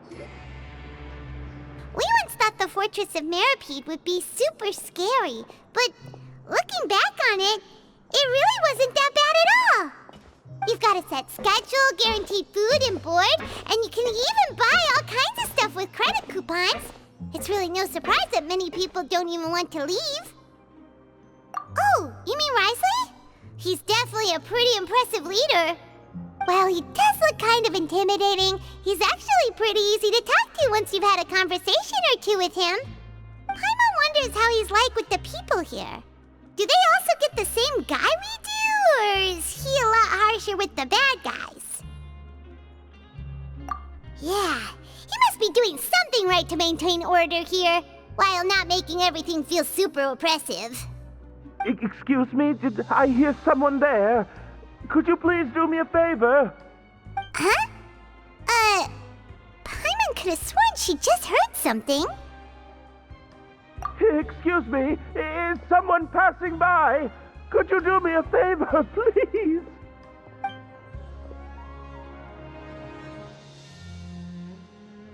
We once thought the Fortress of Meripede would be super scary, but looking back on it, it really wasn't that bad at all. You've got a set schedule, guaranteed food and board, and you can even buy all kinds of stuff with credit coupons. It's really no surprise that many people don't even want to leave. Oh, you mean Risley? He's definitely a pretty impressive leader. While he does look kind of intimidating, he's actually pretty easy to talk to once you've had a conversation or two with him. Paimon wonders how he's like with the people here. Do they also get the same guy we do, or is he a lot harsher with the bad guys? Yeah, he must be doing something right to maintain order here, while not making everything feel super oppressive. Excuse me, did I hear someone there? Could you please do me a favor? Huh? Paimon could have sworn she just heard something. Excuse me, is someone passing by? Could you do me a favor, please?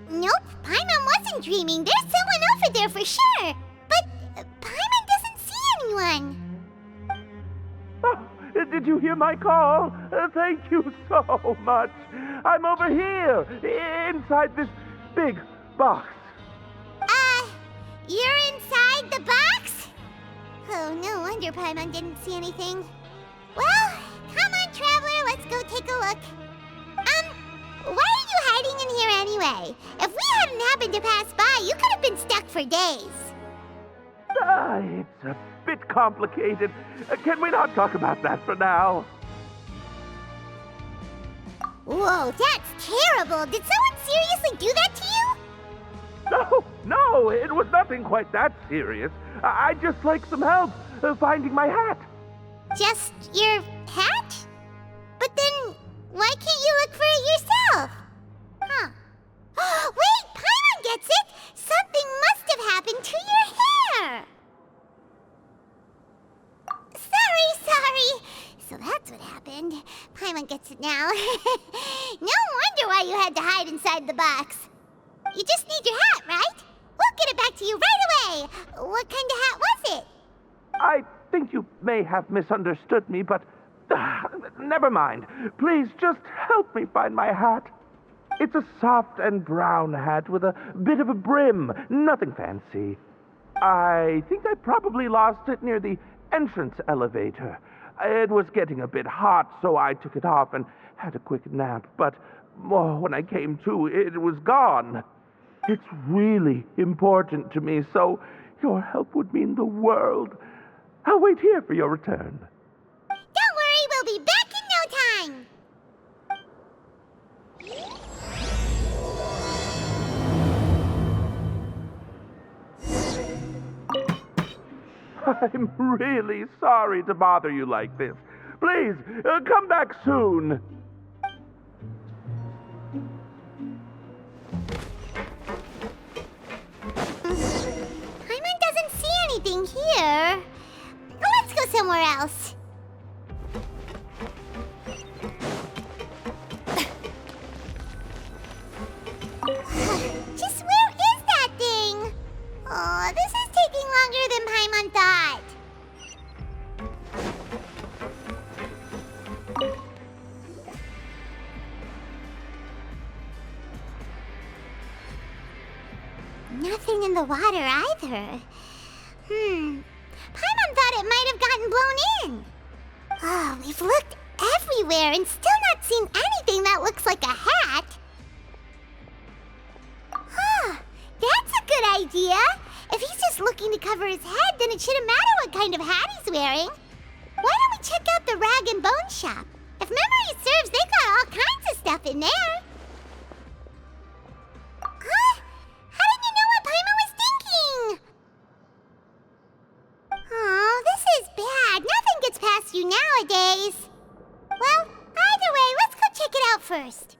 Nope, Paimon wasn't dreaming. There's someone over there for sure. But Paimon doesn't see anyone. Oh, did you hear my call? Thank you so much. I'm over here, inside this big box. You're inside the box? Oh, no wonder Paimon didn't see anything. Well, come on, Traveler, let's go take a look. Why are you hiding in here anyway? If we hadn't happened to pass by, you could have been stuck for days. It's a bit complicated. Can we not talk about that for now? Whoa, that's terrible. Did someone seriously do that to you? No, it was nothing quite that serious. I'd just like some help finding my hat. Just your hat? But then, why can't you look for it yourself? Huh. Wait, Paimon gets it! Something must have happened to your hair! Sorry. So that's what happened. Paimon gets it now. No wonder why you had to hide inside the box. You just need your hat, right? We'll get it back to you right away. What kind of hat was it? I think you may have misunderstood me, but never mind. Please just help me find my hat. It's a soft and brown hat with a bit of a brim. Nothing fancy. I think I probably lost it near the entrance elevator. It was getting a bit hot, so I took it off and had a quick nap. But when I came to, it was gone. It's really important to me, so your help would mean the world. I'll wait here for your return. Don't worry, we'll be back in no time. I'm really sorry to bother you like this. Please, come back soon. Paimon doesn't see anything here. Let's go somewhere else. Just where is that thing? Oh, this is taking longer than Paimon thought. Nothing in the water either. Paimon thought it might have gotten blown in. Oh, we've looked everywhere and still not seen anything that looks like a hat. Huh, that's a good idea. If he's just looking to cover his head, then it shouldn't matter what kind of hat he's wearing. Why don't we check out the Rag and Bone Shop? If memory serves, they've got all kinds of stuff in there. Huh? How did you know what Paimon was thinking? Oh, this is bad. Nothing gets past you nowadays. Well, either way, let's go check it out first.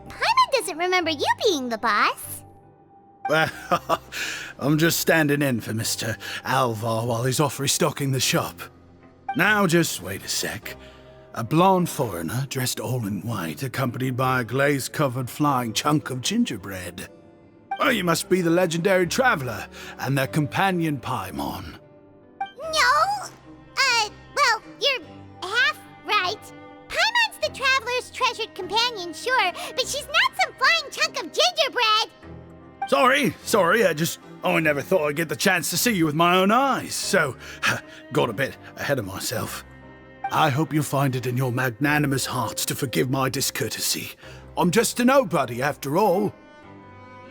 Paimon doesn't remember you being the boss. Well, I'm just standing in for Mr. Alvar while he's off restocking the shop. Now, just wait a sec. A blonde foreigner dressed all in white, accompanied by a glaze-covered flying chunk of gingerbread. Oh, you must be the legendary traveler and their companion Paimon. No! Well, you're half right. Paimon's the traveler's treasured companion, sure, but she's not some flying chunk of gingerbread! Sorry, I never thought I'd get the chance to see you with my own eyes, so got a bit ahead of myself. I hope you find it in your magnanimous hearts to forgive my discourtesy. I'm just a nobody, after all.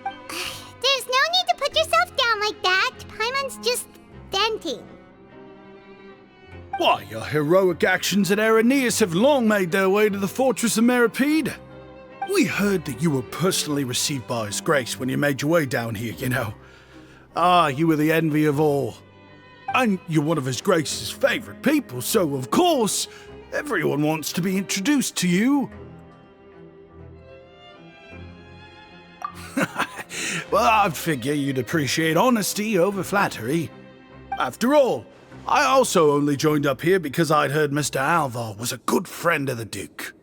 There's no need to put yourself down like that. Paimon's just venting. Why, your heroic actions at Araneus have long made their way to the fortress of Meripede. We heard that you were personally received by His Grace when you made your way down here, you know. Ah, you were the envy of all. And you're one of His Grace's favorite people, so of course, everyone wants to be introduced to you. Well, I'd figure you'd appreciate honesty over flattery. After all, I also only joined up here because I'd heard Mr. Alvar was a good friend of the Duke.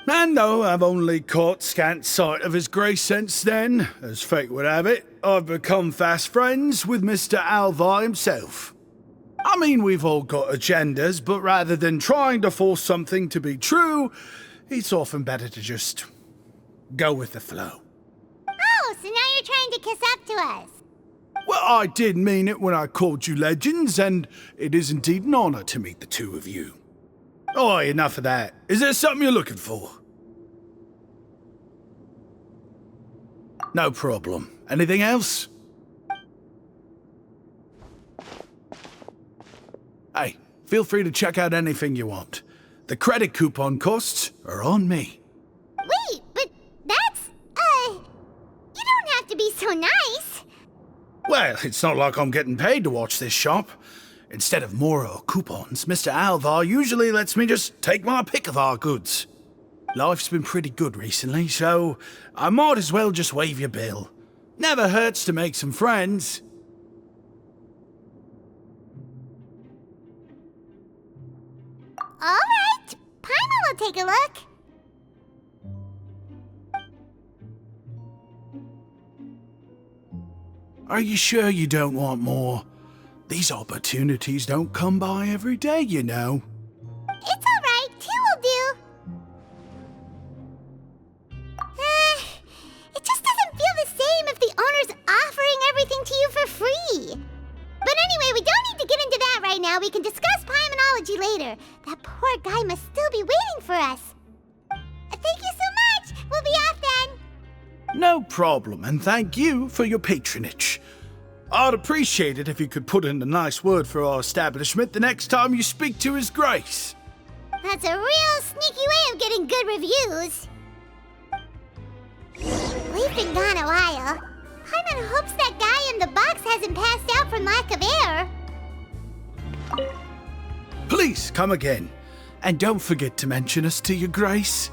And though I've only caught scant sight of His Grace since then, as fate would have it, I've become fast friends with Mr. Alvar himself. I mean, we've all got agendas, but rather than trying to force something to be true, it's often better to just go with the flow. Oh, so now you're trying to kiss up to us. Well, I did mean it when I called you legends, and it is indeed an honor to meet the two of you. Oh, enough of that. Is there something you're looking for? No problem. Anything else? Hey, feel free to check out anything you want. The credit coupon costs are on me. Wait, but that's, you don't have to be so nice. Well, it's not like I'm getting paid to watch this shop. Instead of more coupons, Mr. Alvar usually lets me just take my pick of our goods. Life's been pretty good recently, so I might as well just waive your bill. Never hurts to make some friends. All right, Paimon will take a look. Are you sure you don't want more? These opportunities don't come by every day, you know. It's all right, 2 will do. It just doesn't feel the same if the owner's offering everything to you for free. But anyway, we don't need to get into that right now. We can discuss Paimonology later. That poor guy must still be waiting for us. Thank you so much. We'll be off then. No problem, and thank you for your patronage. I'd appreciate it if you could put in a nice word for our establishment the next time you speak to His Grace. That's a real sneaky way of getting good reviews. We've been gone a while. Paimon hopes that guy in the box hasn't passed out from lack of air. Please come again, and don't forget to mention us to your Grace.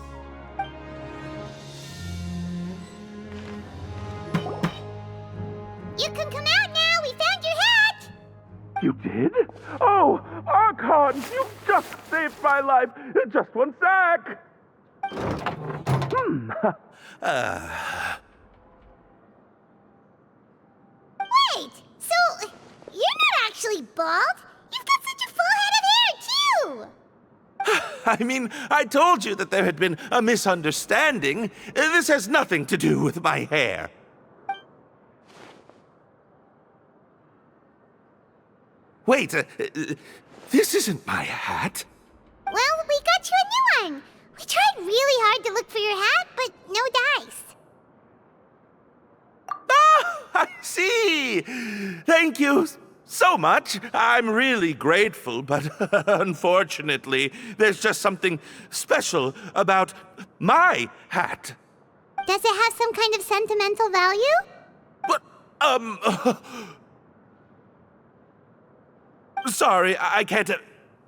You can come out now. We found your hat. You did? Oh, Archon, you just saved my life. Just one sec. Wait, so you're not actually bald? You've got such a full head of hair, too! I mean, I told you that there had been a misunderstanding. This has nothing to do with my hair. Wait, this isn't my hat. Well, we got you a new one. We tried really hard to look for your hat, but no dice. Ah, I see. Thank you so much. I'm really grateful, but unfortunately, there's just something special about my hat. Does it have some kind of sentimental value? But, sorry, I can't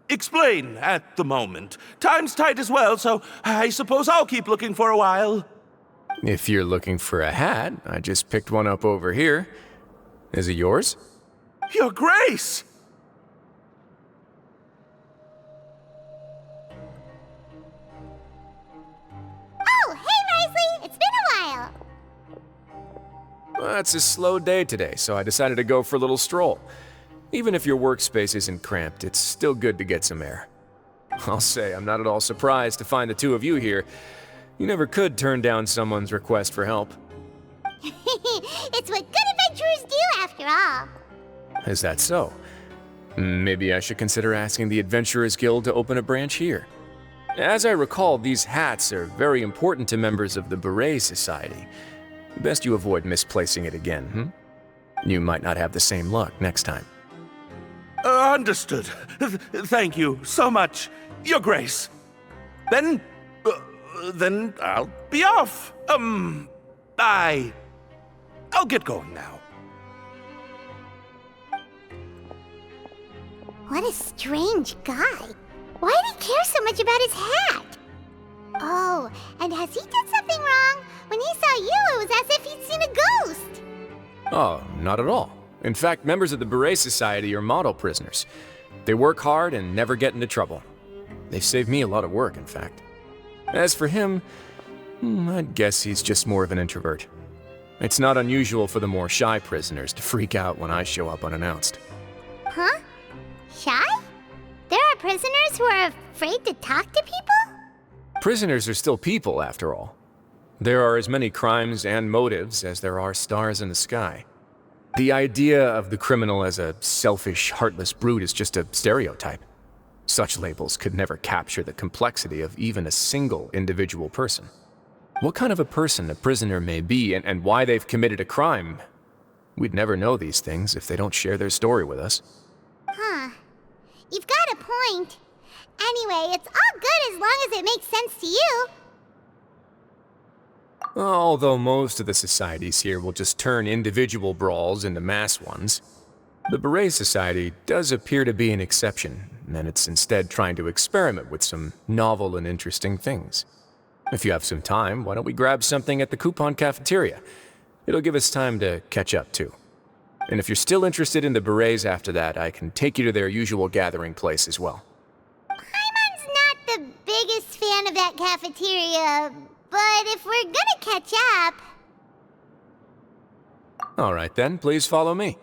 explain at the moment. Time's tight as well, so I suppose I'll keep looking for a while. If you're looking for a hat, I just picked one up over here. Is it yours? Your Grace! Well, it's a slow day today, so I decided to go for a little stroll. Even if your workspace isn't cramped, it's still good to get some air. I'll say I'm not at all surprised to find the two of you here. You never could turn down someone's request for help. It's what good adventurers do, after all. Is that so? Maybe I should consider asking the Adventurers Guild to open a branch here. As I recall, these hats are very important to members of the Beret Society. Best you avoid misplacing it again, You might not have the same luck next time. Understood. Thank you so much, Your Grace. Then I'll be off. I'll get going now. What a strange guy. Why did he care so much about his hat? Oh, and has he done something wrong? When he saw you, it was as if he'd seen a ghost. Oh, not at all. In fact, members of the Beret Society are model prisoners. They work hard and never get into trouble. They've saved me a lot of work, in fact. As for him, I'd guess he's just more of an introvert. It's not unusual for the more shy prisoners to freak out when I show up unannounced. Huh? Shy? There are prisoners who are afraid to talk to people? Prisoners are still people, after all. There are as many crimes and motives as there are stars in the sky. The idea of the criminal as a selfish, heartless brute is just a stereotype. Such labels could never capture the complexity of even a single individual person. What kind of a person a prisoner may be and why they've committed a crime, we'd never know these things if they don't share their story with us. Huh. You've got a point. Anyway, it's all good as long as it makes sense to you. Although most of the societies here will just turn individual brawls into mass ones, the Beret Society does appear to be an exception, and it's instead trying to experiment with some novel and interesting things. If you have some time, why don't we grab something at the Coupon Cafeteria? It'll give us time to catch up, too. And if you're still interested in the Berets after that, I can take you to their usual gathering place as well. Paimon's not the biggest fan of that cafeteria, but if we're gonna catch up... All right then, please follow me.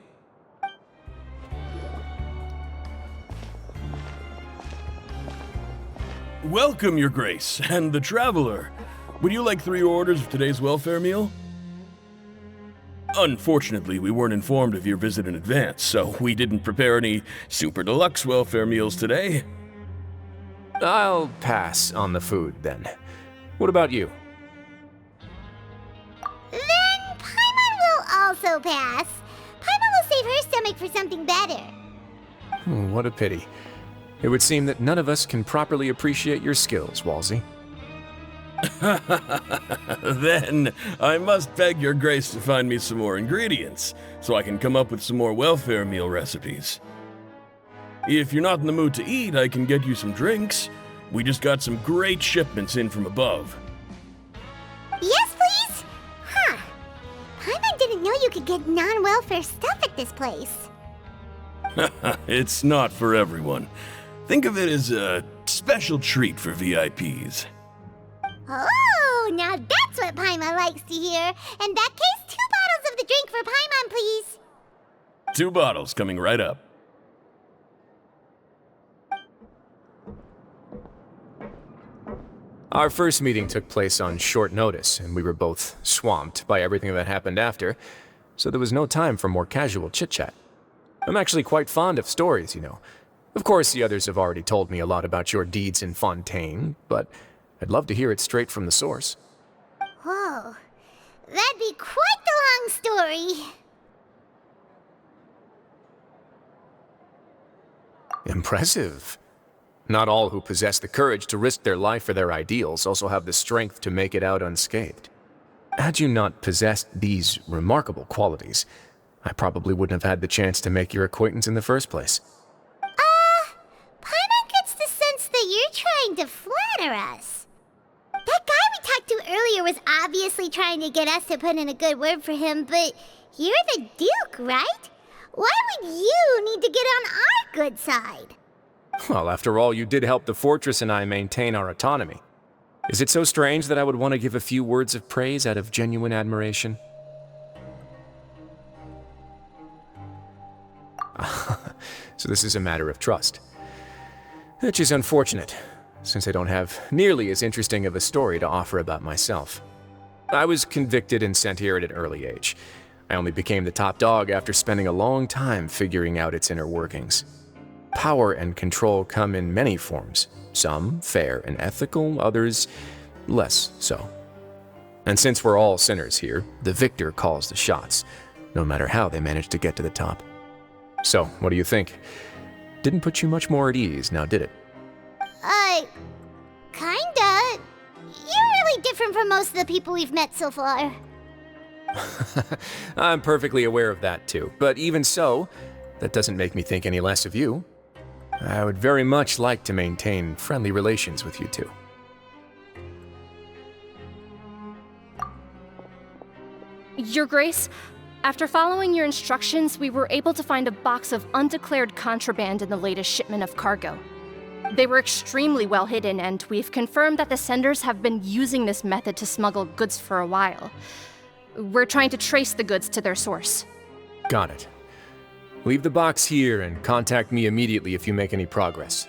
Welcome, Your Grace, and the Traveler. Would you like 3 orders of today's welfare meal? Unfortunately, we weren't informed of your visit in advance, so we didn't prepare any super deluxe welfare meals today. I'll pass on the food, then. What about you? Then Paimon will also pass. Paimon will save her stomach for something better. What a pity. It would seem that none of us can properly appreciate your skills, Walsey. Then I must beg Your Grace to find me some more ingredients, so I can come up with some more welfare meal recipes. If you're not in the mood to eat, I can get you some drinks. We just got some great shipments in from above. Yes, please? Huh. Paimon didn't know you could get non-welfare stuff at this place. It's not for everyone. Think of it as a special treat for VIPs. Oh, now that's what Paimon likes to hear. In that case, 2 bottles of the drink for Paimon, please. 2 bottles coming right up. Our first meeting took place on short notice, and we were both swamped by everything that happened after, so there was no time for more casual chit-chat. I'm actually quite fond of stories, you know. Of course, the others have already told me a lot about your deeds in Fontaine, but I'd love to hear it straight from the source. Whoa. That'd be quite the long story. Impressive. Not all who possess the courage to risk their life for their ideals also have the strength to make it out unscathed. Had you not possessed these remarkable qualities, I probably wouldn't have had the chance to make your acquaintance in the first place. Paimon gets the sense that you're trying to flatter us. That guy we talked to earlier was obviously trying to get us to put in a good word for him, but you're the Duke, right? Why would you need to get on our good side? Well, after all, you did help the fortress and I maintain our autonomy. Is it so strange that I would want to give a few words of praise out of genuine admiration? So this is a matter of trust. Which is unfortunate, since I don't have nearly as interesting of a story to offer about myself. I was convicted and sent here at an early age. I only became the top dog after spending a long time figuring out its inner workings. Power and control come in many forms, some fair and ethical, others less so. And since we're all sinners here, the victor calls the shots, no matter how they manage to get to the top. So, what do you think? Didn't put you much more at ease, now did it? Kinda. You're really different from most of the people we've met so far. I'm perfectly aware of that too, but even so, that doesn't make me think any less of you. I would very much like to maintain friendly relations with you two. Your Grace, after following your instructions, we were able to find a box of undeclared contraband in the latest shipment of cargo. They were extremely well hidden, and we've confirmed that the senders have been using this method to smuggle goods for a while. We're trying to trace the goods to their source. Got it. Leave the box here and contact me immediately if you make any progress.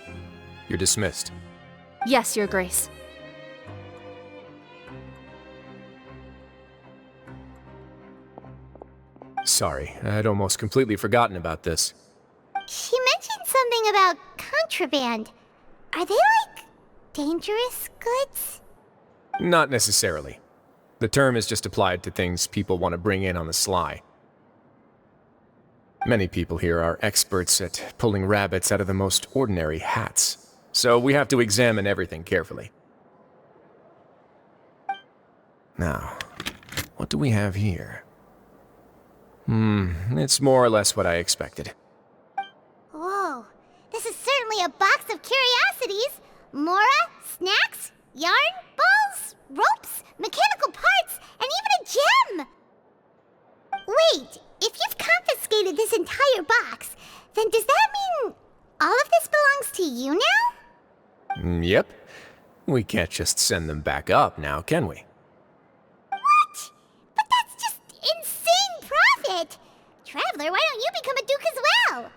You're dismissed. Yes, Your Grace. Sorry, I'd almost completely forgotten about this. She mentioned something about contraband. Are they like dangerous goods? Not necessarily. The term is just applied to things people want to bring in on the sly. Many people here are experts at pulling rabbits out of the most ordinary hats, so we have to examine everything carefully. Now, what do we have here? It's more or less what I expected. Whoa, this is certainly a box of curiosities. Mora, snacks, yarn, balls, ropes, mechanical parts, and even a gem! Wait, if you've confiscated this entire box, then does that mean all of this belongs to you now? Yep. We can't just send them back up now, can we? What? But that's just insane profit! Traveler, why don't you become a duke as well?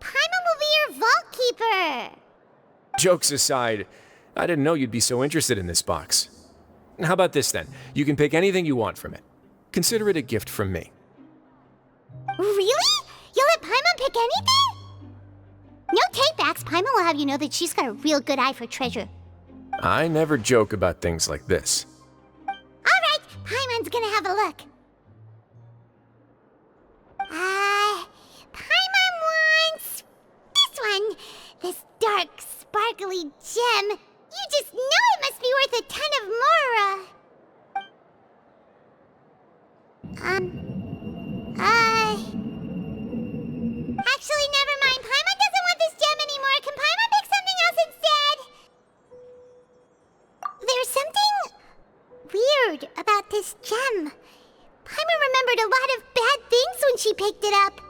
Paimon will be your vault keeper! Jokes aside, I didn't know you'd be so interested in this box. How about this then? You can pick anything you want from it. Consider it a gift from me. Really? You'll let Paimon pick anything? No takebacks. Paimon will have you know that she's got a real good eye for treasure. I never joke about things like this. Alright, Paimon's gonna have a look. Paimon wants this one. This dark, sparkly gem. You just know it must be worth a ton of Mora. Actually, never mind. Paimon doesn't want this gem anymore. Can Paimon pick something else instead? There's something weird about this gem. Paimon remembered a lot of bad things when she picked it up.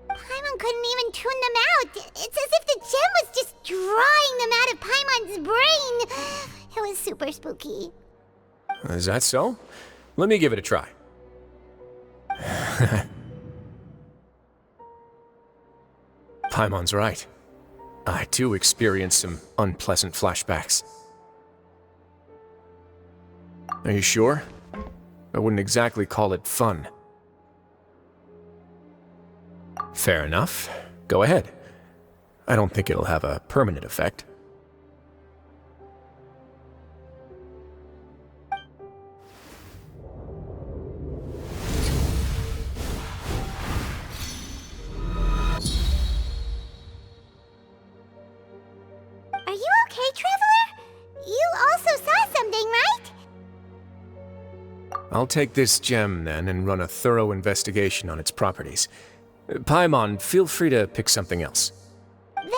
Paimon couldn't even tune them out. It's as if the gem was just drawing them out of Paimon's brain. It was super spooky. Is that so? Let me give it a try. Paimon's right. I too experienced some unpleasant flashbacks. Are you sure? I wouldn't exactly call it fun. Fair enough. Go ahead. I don't think it'll have a permanent effect. Are you okay, Traveler? You also saw something, right? I'll take this gem then and run a thorough investigation on its properties. Paimon, feel free to pick something else. Then,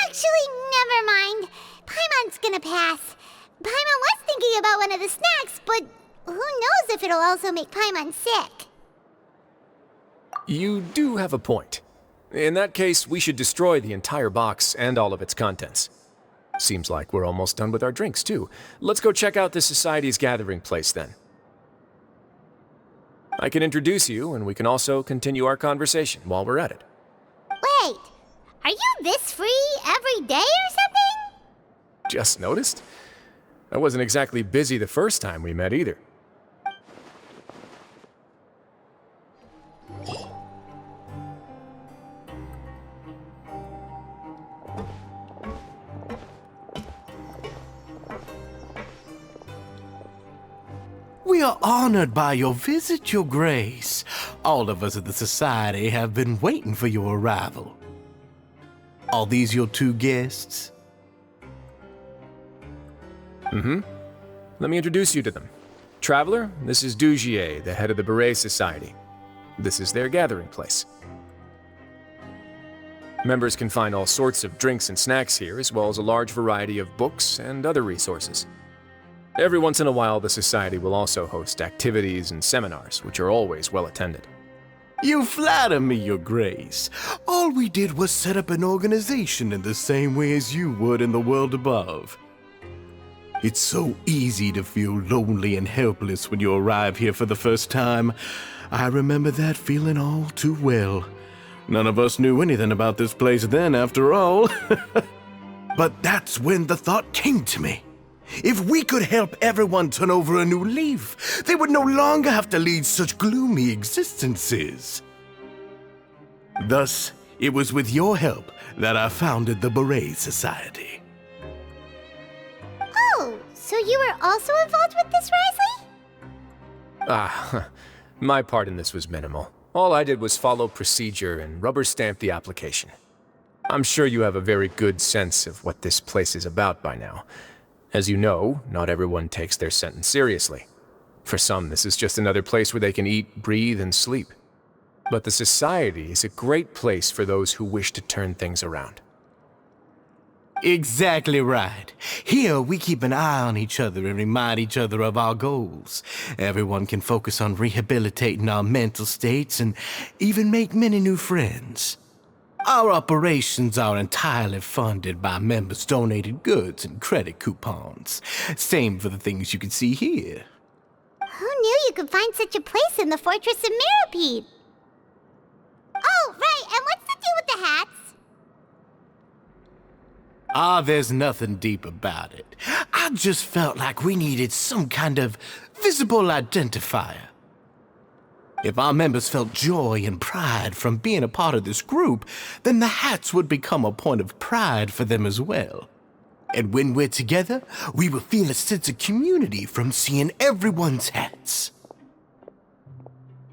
actually, never mind. Paimon's gonna pass. Paimon was thinking about one of the snacks, but who knows if it'll also make Paimon sick. You do have a point. In that case, we should destroy the entire box and all of its contents. Seems like we're almost done with our drinks, too. Let's go check out the Society's gathering place, then. I can introduce you, and we can also continue our conversation while we're at it. Wait, are you this free every day or something? Just noticed? I wasn't exactly busy the first time we met either. We are honored by your visit, Your Grace. All of us at the Society have been waiting for your arrival. Are these your two guests? Let me introduce you to them. Traveler, this is Dugier, the head of the Beret Society. This is their gathering place. Members can find all sorts of drinks and snacks here, as well as a large variety of books and other resources. Every once in a while, the Society will also host activities and seminars, which are always well attended. You flatter me, Your Grace. All we did was set up an organization in the same way as you would in the world above. It's so easy to feel lonely and helpless when you arrive here for the first time. I remember that feeling all too well. None of us knew anything about this place then, after all. But that's when the thought came to me. If we could help everyone turn over a new leaf, they would no longer have to lead such gloomy existences. Thus, it was with your help that I founded the Beret Society. Oh, so you were also involved with this, Risley? My part in this was minimal. All I did was follow procedure and rubber stamp the application. I'm sure you have a very good sense of what this place is about by now. As you know, not everyone takes their sentence seriously. For some, this is just another place where they can eat, breathe, and sleep. But the Society is a great place for those who wish to turn things around. Exactly right. Here, we keep an eye on each other and remind each other of our goals. Everyone can focus on rehabilitating our mental states and even make many new friends. Our operations are entirely funded by members' donated goods and credit coupons. Same for the things you can see here. Who knew you could find such a place in the Fortress of Mirapede? Oh, right, and what's the deal with the hats? There's nothing deep about it. I just felt like we needed some kind of visible identifier. If our members felt joy and pride from being a part of this group, then the hats would become a point of pride for them as well. And when we're together, we will feel a sense of community from seeing everyone's hats.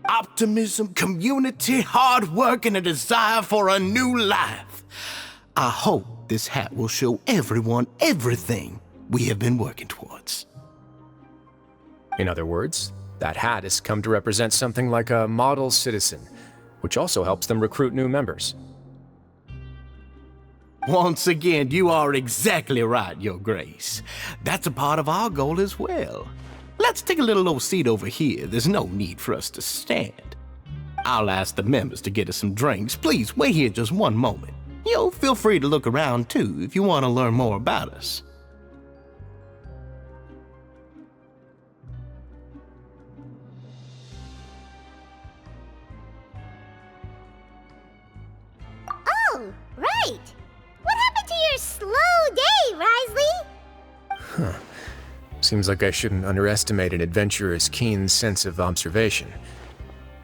Optimism, community, hard work, and a desire for a new life. I hope this hat will show everyone everything we have been working towards. In other words, that hat has come to represent something like a model citizen, which also helps them recruit new members. Once again, you are exactly right, Your Grace. That's a part of our goal as well. Let's take a little old seat over here. There's no need for us to stand. I'll ask the members to get us some drinks. Please wait here just one moment. Feel free to look around too if you want to learn more about us. Oh, right. What happened to your slow day, Risley? Seems like I shouldn't underestimate an adventurer's keen sense of observation.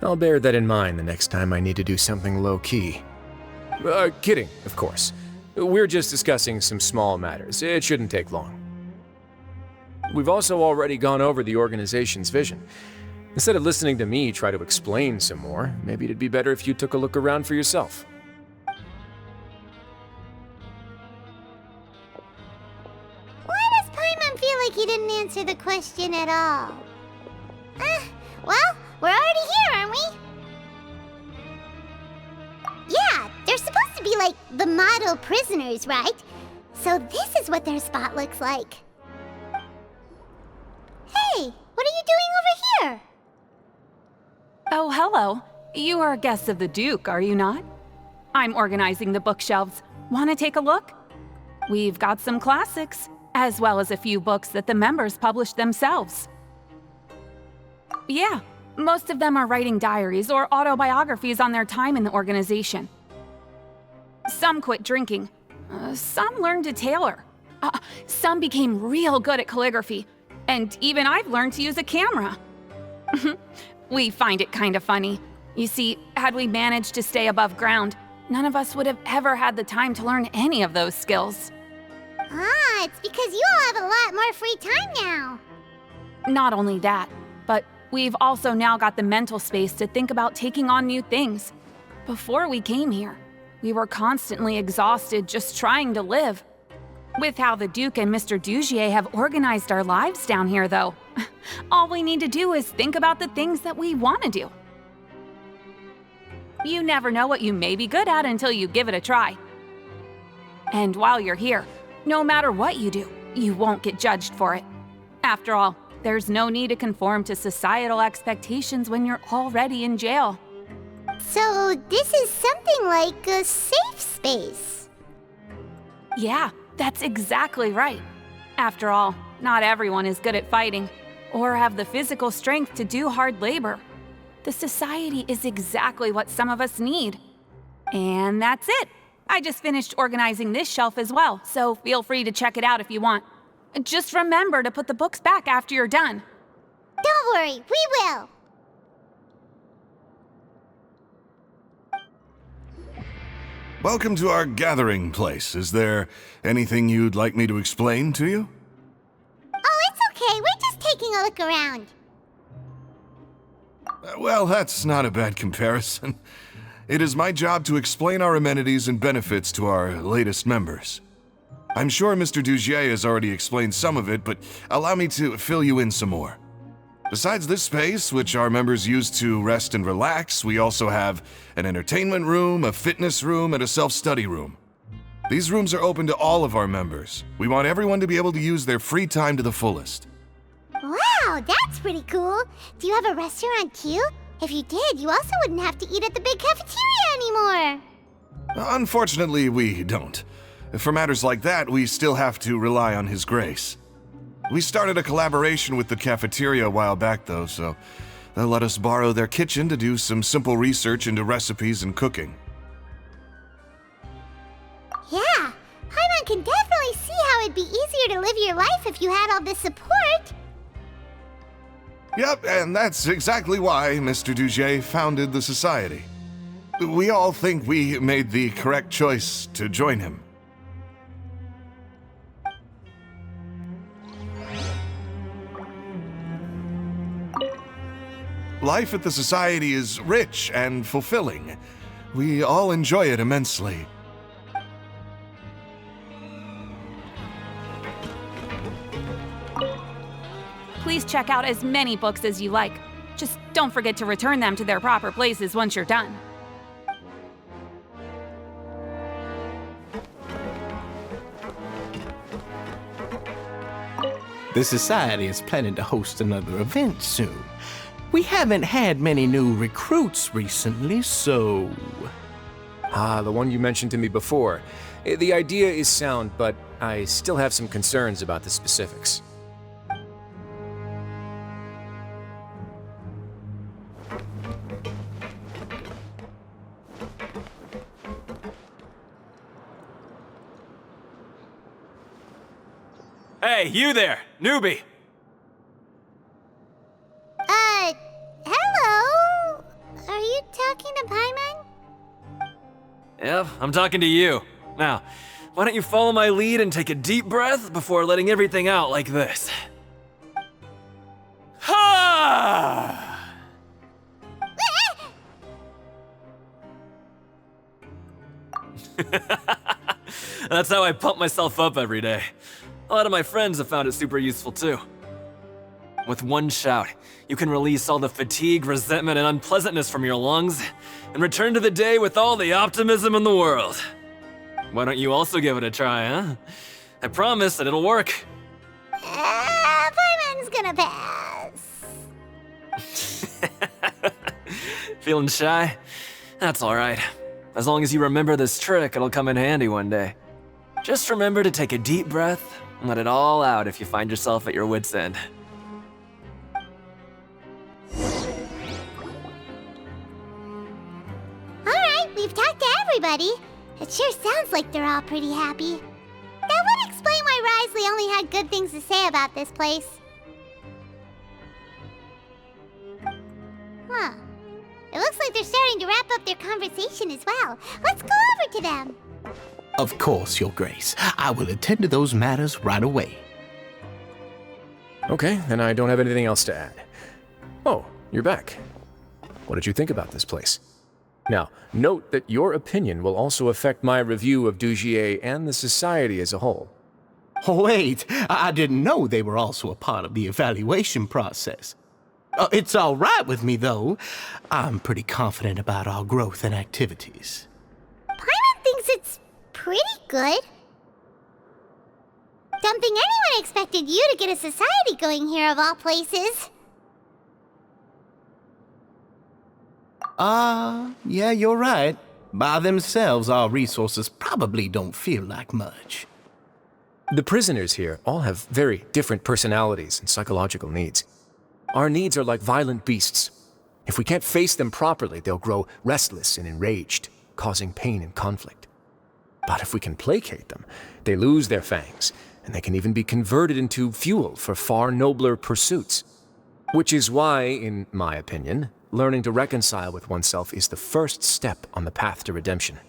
I'll bear that in mind the next time I need to do something low-key. Kidding, of course. We're just discussing some small matters. It shouldn't take long. We've also already gone over the organization's vision. Instead of listening to me try to explain some more, maybe it'd be better if you took a look around for yourself. Why does Paimon feel like he didn't answer the question at all? Well, we're already here, aren't we? Yeah, they're supposed to be like the model prisoners, right? So this is what their spot looks like. Hey, what are you doing over here? Oh, hello. You are guests of the Duke, are you not? I'm organizing the bookshelves. Want to take a look? We've got some classics, as well as a few books that the members published themselves. Yeah, Most of them are writing diaries or autobiographies on their time in the organization. Some quit drinking. Some learned to tailor. Some became real good at calligraphy. And even I've learned to use a camera. We find it kind of funny. You see, had we managed to stay above ground, none of us would have ever had the time to learn any of those skills. Ah, it's because you all have a lot more free time now. Not only that, but we've also now got the mental space to think about taking on new things. Before we came here, we were constantly exhausted just trying to live. With how the Duke and Mr. Dugier have organized our lives down here, though, all we need to do is think about the things that we want to do. You never know what you may be good at until you give it a try. And while you're here, no matter what you do, you won't get judged for it. After all, there's no need to conform to societal expectations when you're already in jail. So this is something like a safe space. Yeah, that's exactly right. After all, not everyone is good at fighting, or have the physical strength to do hard labor. The society is exactly what some of us need. And that's it. I just finished organizing this shelf as well, so feel free to check it out if you want. Just remember to put the books back after you're done. Don't worry, we will. Welcome to our gathering place. Is there anything you'd like me to explain to you? Oh, it's okay. We're just taking a look around. Well, that's not a bad comparison. It is my job to explain our amenities and benefits to our latest members. I'm sure Mr. Dugier has already explained some of it, but allow me to fill you in some more. Besides this space, which our members use to rest and relax, we also have an entertainment room, a fitness room, and a self-study room. These rooms are open to all of our members. We want everyone to be able to use their free time to the fullest. Wow, that's pretty cool. Do you have a restaurant too? If you did, you also wouldn't have to eat at the big cafeteria anymore. Unfortunately, we don't. For matters like that, we still have to rely on His grace. We started a collaboration with the cafeteria a while back, though, so they'll let us borrow their kitchen to do some simple research into recipes and cooking. Yeah, Paimon can definitely see how it'd be easier to live your life if you had all this support. Yep, and that's exactly why Mr. Dugier founded the society. We all think we made the correct choice to join him. Life at the Society is rich and fulfilling. We all enjoy it immensely. Please check out as many books as you like. Just don't forget to return them to their proper places once you're done. The Society is planning to host another event soon. We haven't had many new recruits recently, so... Ah, the one you mentioned to me before. The idea is sound, but I still have some concerns about the specifics. Hey, you there, newbie! Hello? Are you talking to Paimon? Yep, I'm talking to you. Now, why don't you follow my lead and take a deep breath before letting everything out like this? Ha! That's how I pump myself up every day. A lot of my friends have found it super useful too. With one shout, you can release all the fatigue, resentment, and unpleasantness from your lungs and return to the day with all the optimism in the world. Why don't you also give it a try, huh? I promise that it'll work. Paimon's gonna pass. Feeling shy? That's alright. As long as you remember this trick, it'll come in handy one day. Just remember to take a deep breath and let it all out if you find yourself at your wit's end. everybody. It sure sounds like they're all pretty happy. That would explain why Risley only had good things to say about this place. Huh. It looks like they're starting to wrap up their conversation as well. Let's go over to them. Of course, Your Grace. I will attend to those matters right away. Okay, then I don't have anything else to add. Oh, you're back. What did you think about this place? Now, note that your opinion will also affect my review of Dugier and the society as a whole. Wait, I didn't know they were also a part of the evaluation process. It's all right with me, though. I'm pretty confident about our growth and activities. Paimon thinks it's pretty good. Don't think anyone expected you to get a society going here of all places. Yeah, you're right. By themselves, our resources probably don't feel like much. The prisoners here all have very different personalities and psychological needs. Our needs are like violent beasts. If we can't face them properly, they'll grow restless and enraged, causing pain and conflict. But if we can placate them, they lose their fangs, and they can even be converted into fuel for far nobler pursuits. Which is why, in my opinion, learning to reconcile with oneself is the first step on the path to redemption.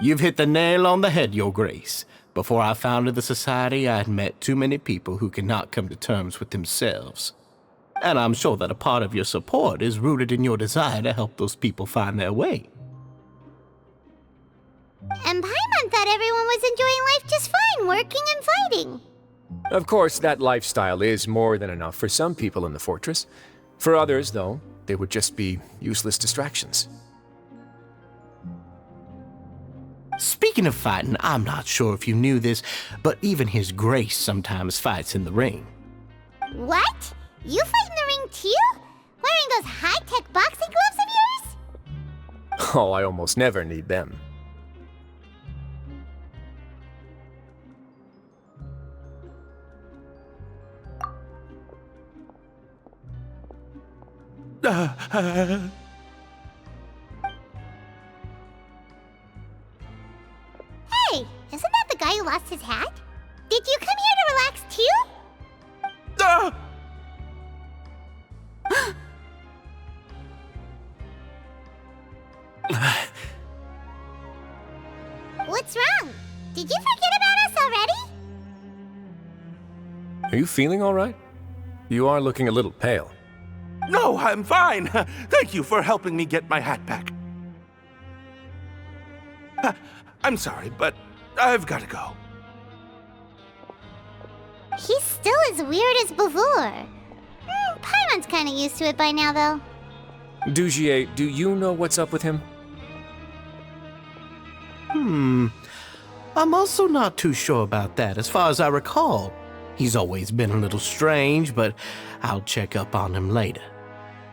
You've hit the nail on the head, Your Grace. Before I founded the Society, I had met too many people who could not come to terms with themselves. And I'm sure that a part of your support is rooted in your desire to help those people find their way. And Paimon thought everyone was enjoying life just fine, working and fighting. Of course, that lifestyle is more than enough for some people in the fortress. For others, though, they would just be useless distractions. Speaking of fighting, I'm not sure if you knew this, but even His Grace sometimes fights in the ring. What? You fight in the ring too? Wearing those high-tech boxing gloves of yours? Oh, I almost never need them. Hey, isn't that the guy who lost his hat? Did you come here to relax too? What's wrong? Did you forget about us already? Are you feeling all right? You are looking a little pale. No, I'm fine. Thank you for helping me get my hat back. I'm sorry, but I've got to go. He's still as weird as before. Paimon's kind of used to it by now, though. Dugier, do you know what's up with him? I'm also not too sure about that. As far as I recall, he's always been a little strange, but I'll check up on him later.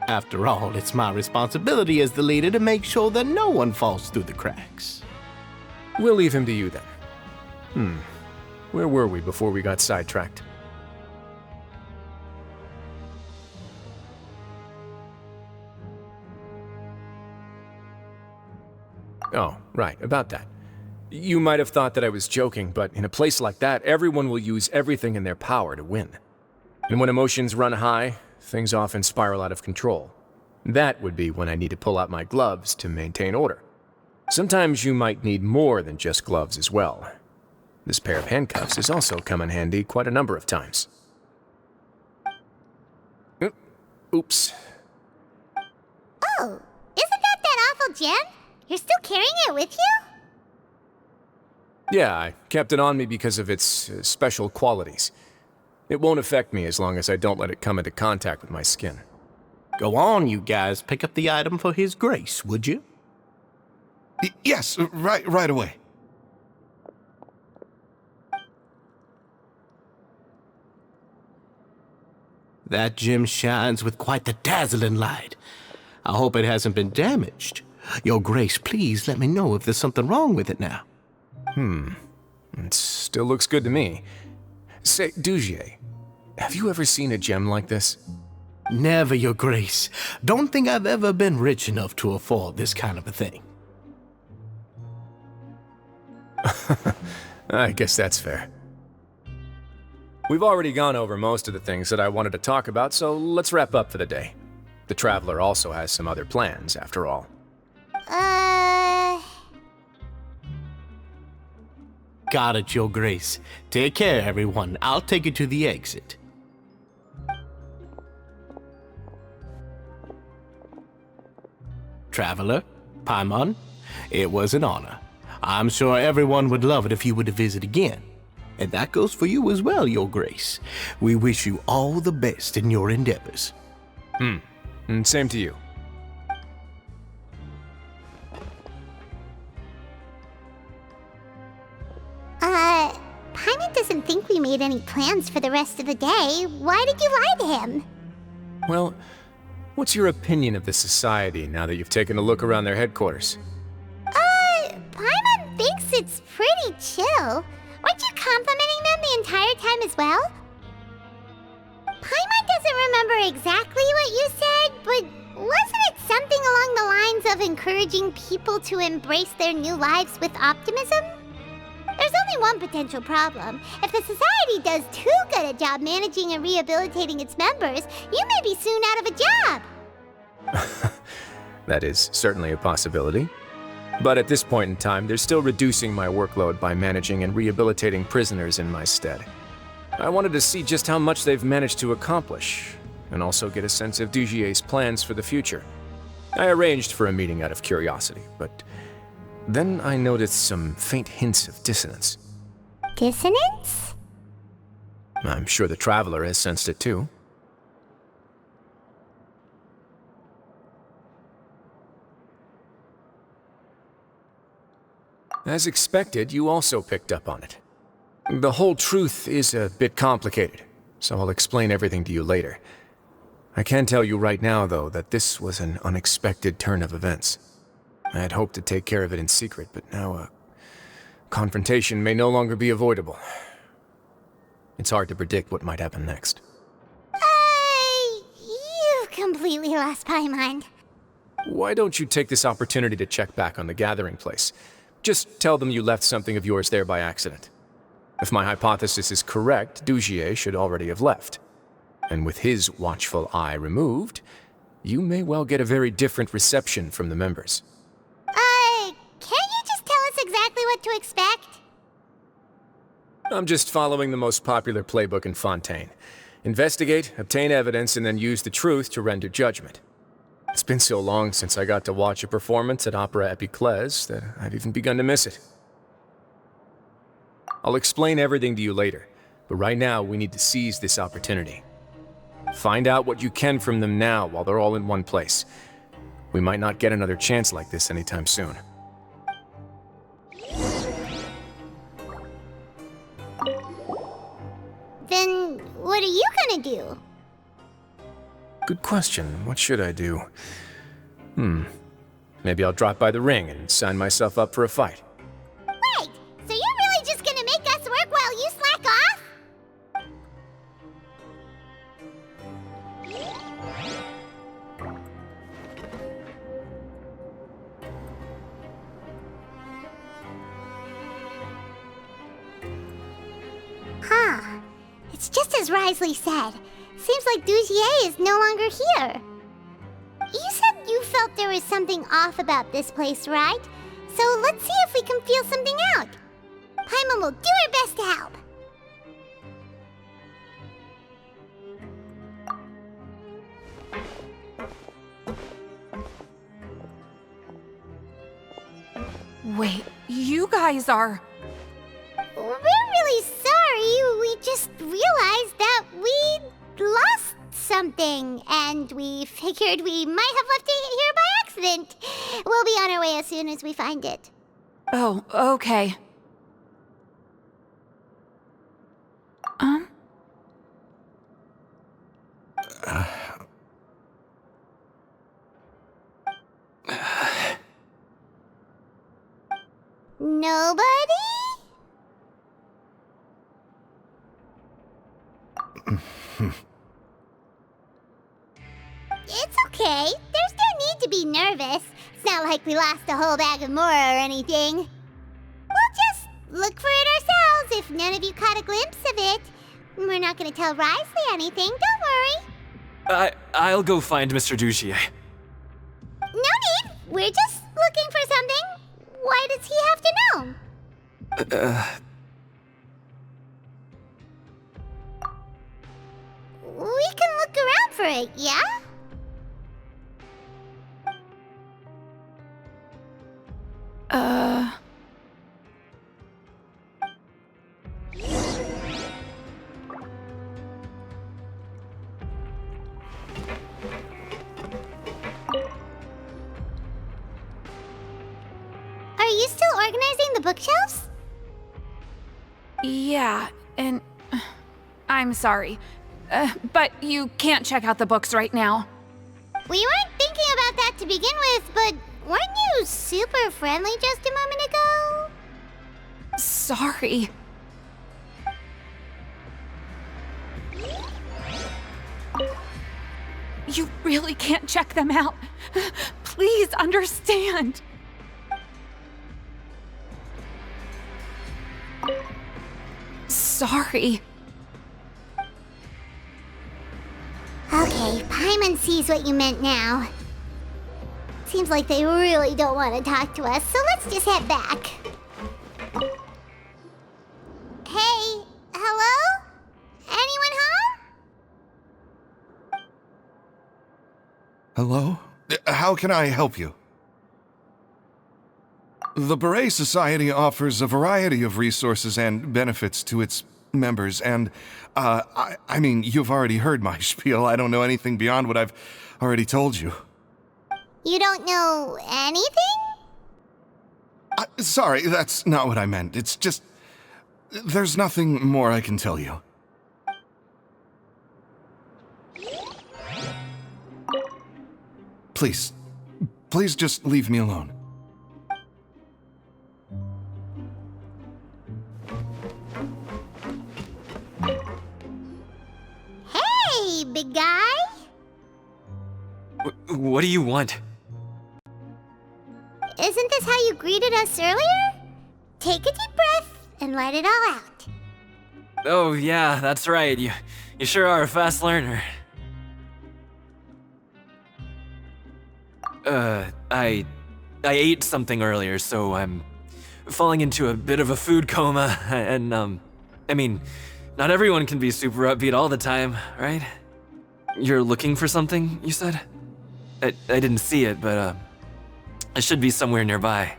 After all, it's my responsibility as the leader to make sure that no one falls through the cracks. We'll leave him to you then. Where were we before we got sidetracked? Oh, right, about that. You might have thought that I was joking, but in a place like that, everyone will use everything in their power to win. And when emotions run high, things often spiral out of control. That would be when I need to pull out my gloves to maintain order. Sometimes you might need more than just gloves as well. This pair of handcuffs has also come in handy quite a number of times. Oops. Oh, isn't that awful gem? You're still carrying it with you? Yeah, I kept it on me because of its special qualities. It won't affect me as long as I don't let it come into contact with my skin. Go on, you guys. Pick up the item for His Grace, would you? Yes, right away. That gem shines with quite the dazzling light. I hope it hasn't been damaged. Your Grace, please let me know if there's something wrong with it now. It still looks good to me. Say, Dugier, have you ever seen a gem like this? Never, Your Grace. Don't think I've ever been rich enough to afford this kind of a thing. I guess that's fair. We've already gone over most of the things that I wanted to talk about, so let's wrap up for the day. The Traveler also has some other plans, after all. Got it, Your Grace. Take care, everyone. I'll take you to the exit. Traveler, Paimon, it was an honor. I'm sure everyone would love it if you were to visit again. And that goes for you as well, Your Grace. We wish you all the best in your endeavors. And same to you. Paimon doesn't think we made any plans for the rest of the day. Why did you lie to him? Well, what's your opinion of the society now that you've taken a look around their headquarters? Paimon thinks it's pretty chill. Weren't you complimenting them the entire time as well? Paimon doesn't remember exactly what you said, but wasn't it something along the lines of encouraging people to embrace their new lives with optimism? There's only one potential problem. If the society does too good a job managing and rehabilitating its members, you may be soon out of a job. That is certainly a possibility. But at this point in time, they're still reducing my workload by managing and rehabilitating prisoners in my stead. I wanted to see just how much they've managed to accomplish, and also get a sense of Dugier's plans for the future. I arranged for a meeting out of curiosity, but then I noticed some faint hints of dissonance. Dissonance? I'm sure the Traveler has sensed it too. As expected, you also picked up on it. The whole truth is a bit complicated, so I'll explain everything to you later. I can tell you right now, though, that this was an unexpected turn of events. I had hoped to take care of it in secret, but now a confrontation may no longer be avoidable. It's hard to predict what might happen next. You completely lost Paimon. Why don't you take this opportunity to check back on the gathering place? Just tell them you left something of yours there by accident. If my hypothesis is correct, Dugier should already have left. And with his watchful eye removed, you may well get a very different reception from the members. Can't you just tell us exactly what to expect? I'm just following the most popular playbook in Fontaine. Investigate, obtain evidence, and then use the truth to render judgment. It's been so long since I got to watch a performance at Opera Epiclese that I've even begun to miss it. I'll explain everything to you later, but right now we need to seize this opportunity. Find out what you can from them now while they're all in one place. We might not get another chance like this anytime soon. Then what are you gonna do? Good question. What should I do? Maybe I'll drop by the ring and sign myself up for a fight. Wait, so you're really just gonna make us work while you slack off? Huh. It's just as Risley said. Seems like Dugier is no longer here. You said you felt there was something off about this place, right? So let's see if we can feel something out. Paimon will do her best to help. Wait, you guys are... We're really sorry. We just realized that we lost something, and we figured we might have left it here by accident. We'll be on our way as soon as we find it. Oh, okay. Nobody? It's okay. There's no need to be nervous. It's not like we lost a whole bag of Mora or anything. We'll just look if none of you caught a glimpse of it. We're not gonna tell Risley anything, don't worry. I'll go find Mr. Dugier. No need. We're just looking for something. Why does he have to know? We can look around for it, yeah? Are you still organizing the bookshelves? Yeah, and I'm sorry, but you can't check out the books right now. We weren't thinking about that to begin with, but weren't you super friendly just a moment ago? Sorry. You really can't check them out. Please understand. Sorry. Okay, Paimon sees what you meant now. Seems like they really don't want to talk to us, so let's just head back. Hey, hello? Anyone home? Hello? How can I help you? The Beret Society offers a variety of resources and benefits to its members, and, I mean, you've already heard my spiel. I don't know anything beyond what I've already told you. You don't know anything? Sorry, that's not what I meant. It's just... there's nothing more I can tell you. Please just leave me alone. Hey, big guy. What do you want? Isn't this how you greeted us earlier? Take a deep breath and let it all out. Oh yeah, that's right. You sure are a fast learner. I ate something earlier, so I'm falling into a bit of a food coma, and, I mean, not everyone can be super upbeat all the time, right? You're looking for something, you said? I didn't see it, but, it should be somewhere nearby.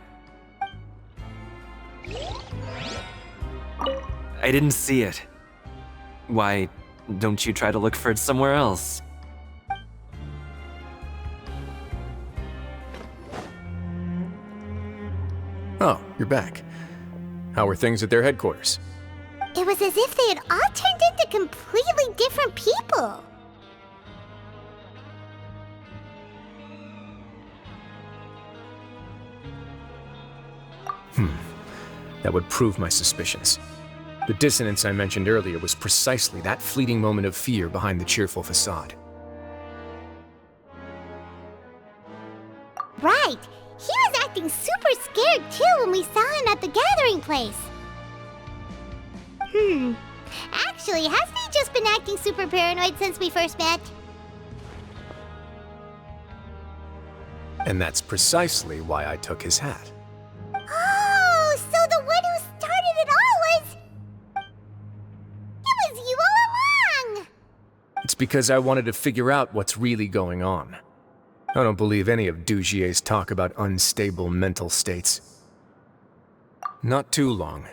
I didn't see it. Why don't you try to look for it somewhere else? Oh, you're back. How were things at their headquarters? It was as if they had all turned into completely different people. That would prove my suspicions. The dissonance I mentioned earlier was precisely that fleeting moment of fear behind the cheerful facade. Right. He was acting super scared too when we saw him at the gathering place. Actually, hasn't he just been acting super paranoid since we first met? And that's precisely why I took his hat. Oh, so the one who started it all was... It was you all along! It's because I wanted to figure out what's really going on. I don't believe any of Dugier's talk about unstable mental states. Not too long.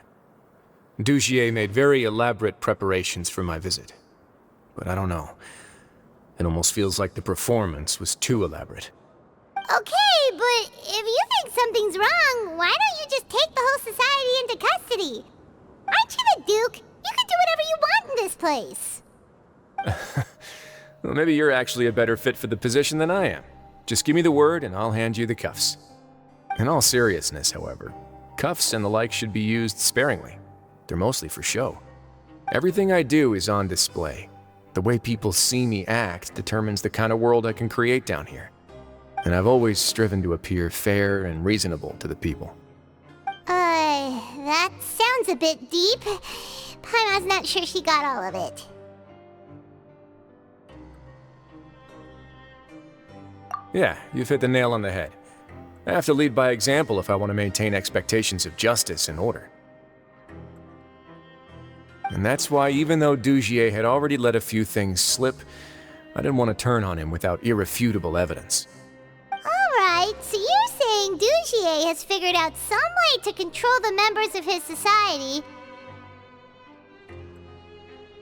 Dugier made very elaborate preparations for my visit. But I don't know. It almost feels like the performance was too elaborate. Okay, but if you think something's wrong, why don't you just take the whole society into custody? Aren't you the Duke? You can do whatever you want in this place. Well, maybe you're actually a better fit for the position than I am. Just give me the word and I'll hand you the cuffs. In all seriousness, however, cuffs and the like should be used sparingly. They're mostly for show. Everything I do is on display. The way people see me act determines the kind of world I can create down here. And I've always striven to appear fair and reasonable to the people. That sounds a bit deep. Paimon's not sure she got all of it. Yeah, you've hit the nail on the head. I have to lead by example if I want to maintain expectations of justice and order. And that's why, even though Dugier had already let a few things slip, I didn't want to turn on him without irrefutable evidence. Alright, so you're saying Dugier has figured out some way to control the members of his society.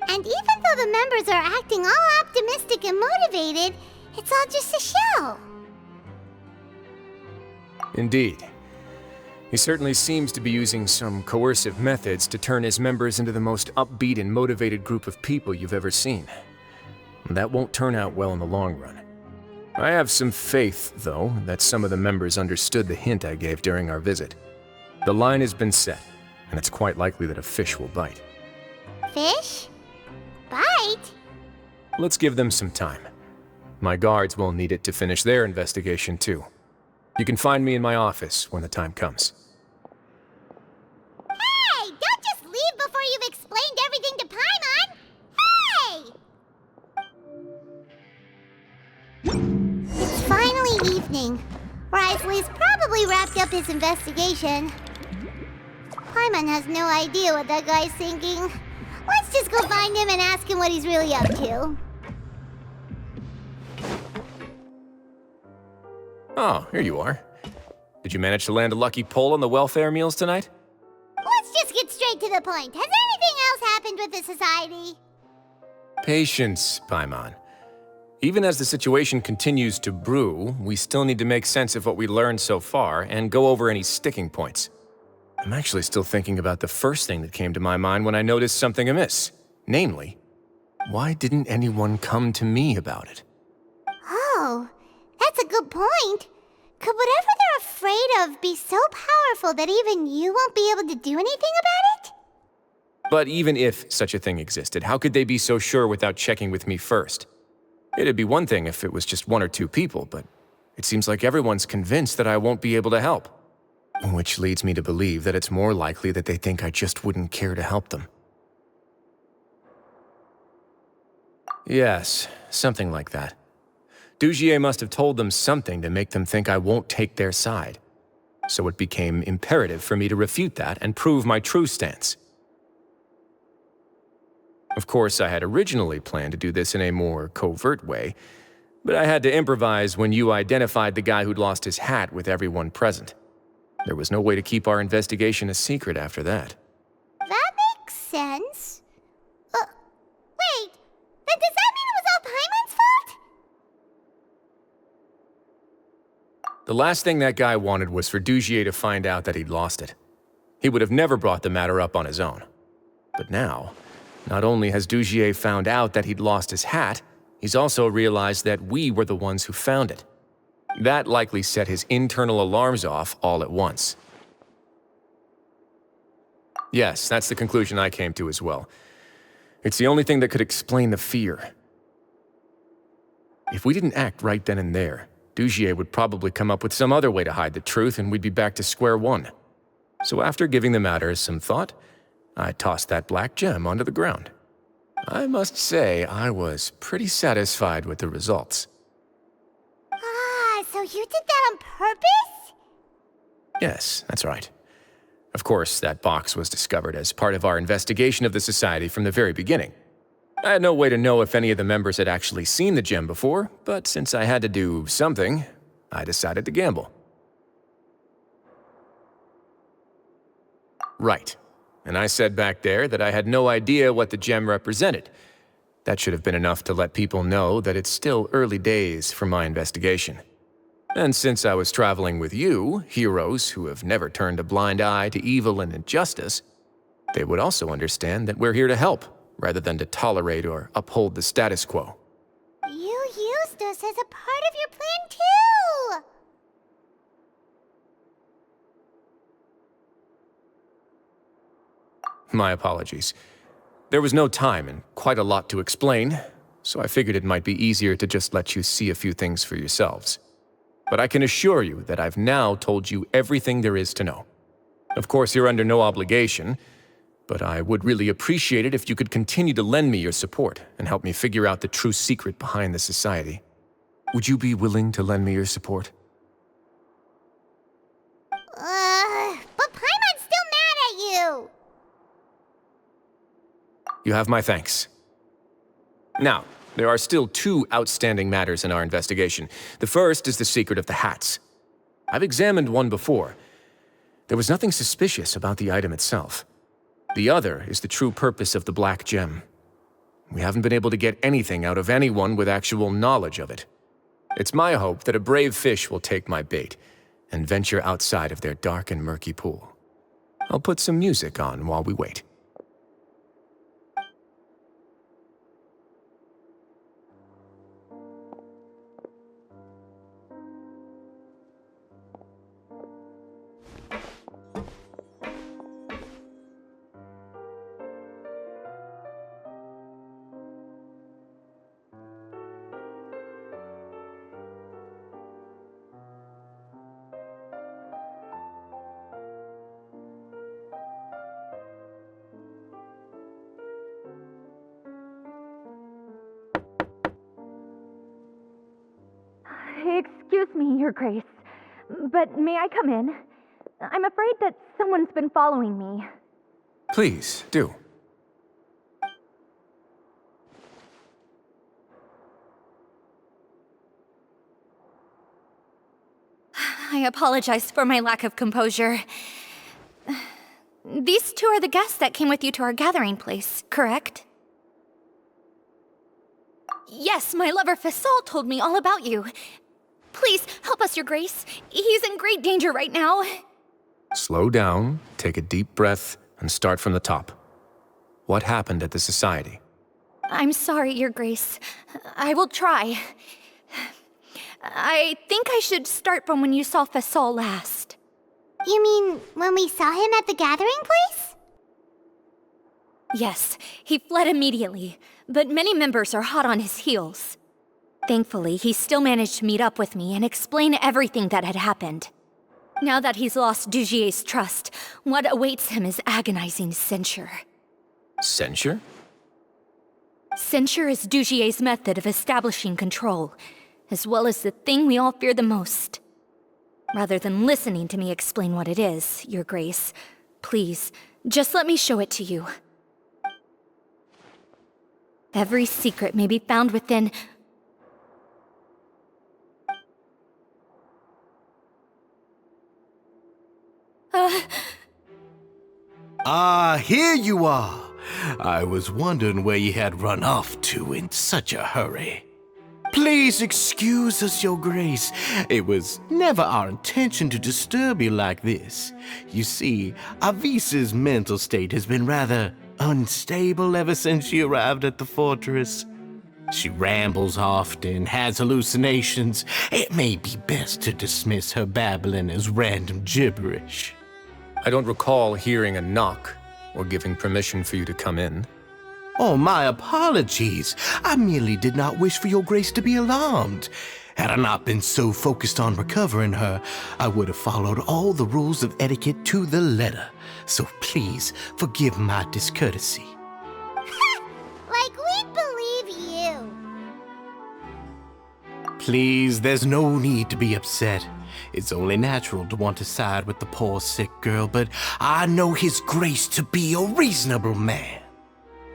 And even though the members are acting all optimistic and motivated, it's all just a show. Indeed. He certainly seems to be using some coercive methods to turn his members into the most upbeat and motivated group of people you've ever seen. That won't turn out well in the long run. I have some faith, though, that some of the members understood the hint I gave during our visit. The line has been set, and it's quite likely that a fish will bite. Fish? Bite? Let's give them some time. My guards will need it to finish their investigation, too. You can find me in my office when the time comes. Hey! Don't just leave before you've explained everything to Paimon! Hey! It's finally evening. Risley's probably wrapped up his investigation. Paimon has no idea what that guy's thinking. Let's just go find him and ask him what he's really up to. Oh, here you are. Did you manage to land a lucky pull on the welfare meals tonight? Let's just get straight to the point. Has anything else happened with the society? Patience, Paimon. Even as the situation continues to brew, we still need to make sense of what we learned so far and go over any sticking points. I'm actually still thinking about the first thing that came to my mind when I noticed something amiss. Namely, why didn't anyone come to me about it? Oh, that's a good point. Could whatever they're afraid of be so powerful that even you won't be able to do anything about it? But even if such a thing existed, how could they be so sure without checking with me first? It'd be one thing if it was just one or two people, but it seems like everyone's convinced that I won't be able to help. Which leads me to believe that it's more likely that they think I just wouldn't care to help them. Yes, something like that. Dugier must have told them something to make them think I won't take their side. So it became imperative for me to refute that and prove my true stance. Of course, I had originally planned to do this in a more covert way, but I had to improvise when you identified the guy who'd lost his hat with everyone present. There was no way to keep our investigation a secret after that. That makes sense. Wait, then does that mean it was all Paimon's fault? The last thing that guy wanted was for Dugier to find out that he'd lost it. He would have never brought the matter up on his own. But now, not only has Dugier found out that he'd lost his hat, he's also realized that we were the ones who found it. That likely set his internal alarms off all at once. Yes, that's the conclusion I came to as well. It's the only thing that could explain the fear. If we didn't act right then and there, Dugier would probably come up with some other way to hide the truth and we'd be back to square one. So after giving the matter some thought, I tossed that black gem onto the ground. I must say, I was pretty satisfied with the results. Ah, so you did that on purpose? Yes, that's right. Of course, that box was discovered as part of our investigation of the society from the very beginning. I had no way to know if any of the members had actually seen the gem before, but since I had to do something, I decided to gamble. Right. And I said back there that I had no idea what the gem represented. That should have been enough to let people know that it's still early days for my investigation. And since I was traveling with you, heroes who have never turned a blind eye to evil and injustice, they would also understand that we're here to help, rather than to tolerate or uphold the status quo. You used us as a part of your plan too! My apologies. There was no time and quite a lot to explain, so I figured it might be easier to just let you see a few things for yourselves. But I can assure you that I've now told you everything there is to know. Of course, you're under no obligation, but I would really appreciate it if you could continue to lend me your support and help me figure out the true secret behind the society. Would you be willing to lend me your support? But Paimon's still mad at you! You have my thanks. Now, there are still 2 outstanding matters in our investigation. The first is the secret of the hats. I've examined one before. There was nothing suspicious about the item itself. The other is the true purpose of the black gem. We haven't been able to get anything out of anyone with actual knowledge of it. It's my hope that a brave fish will take my bait and venture outside of their dark and murky pool. I'll put some music on while we wait. Excuse me, Your Grace, but may I come in? I'm afraid that someone's been following me. Please, do. I apologize for my lack of composure. These 2 are the guests that came with you to our gathering place, correct? Yes, my lover Fasol told me all about you. Please, help us, Your Grace. He's in great danger right now. Slow down, take a deep breath, and start from the top. What happened at the society? I'm sorry, Your Grace. I will try. I think I should start from when you saw Fasol last. You mean when we saw him at the gathering place? Yes, he fled immediately, but many members are hot on his heels. Thankfully, he still managed to meet up with me and explain everything that had happened. Now that he's lost Dugier's trust, what awaits him is agonizing censure. Censure? Censure is Dugier's method of establishing control, as well as the thing we all fear the most. Rather than listening to me explain what it is, Your Grace, please, just let me show it to you. Every secret may be found within... Here you are. I was wondering where you had run off to in such a hurry. Please excuse us, Your Grace. It was never our intention to disturb you like this. You see, Avisa's mental state has been rather unstable ever since she arrived at the fortress. She rambles often, has hallucinations. It may be best to dismiss her babbling as random gibberish. I don't recall hearing a knock or giving permission for you to come in. Oh, my apologies. I merely did not wish for Your Grace to be alarmed. Had I not been so focused on recovering her, I would have followed all the rules of etiquette to the letter. So please forgive my discourtesy. Like we'd believe you. Please, there's no need to be upset. It's only natural to want to side with the poor sick girl, but I know His Grace to be a reasonable man.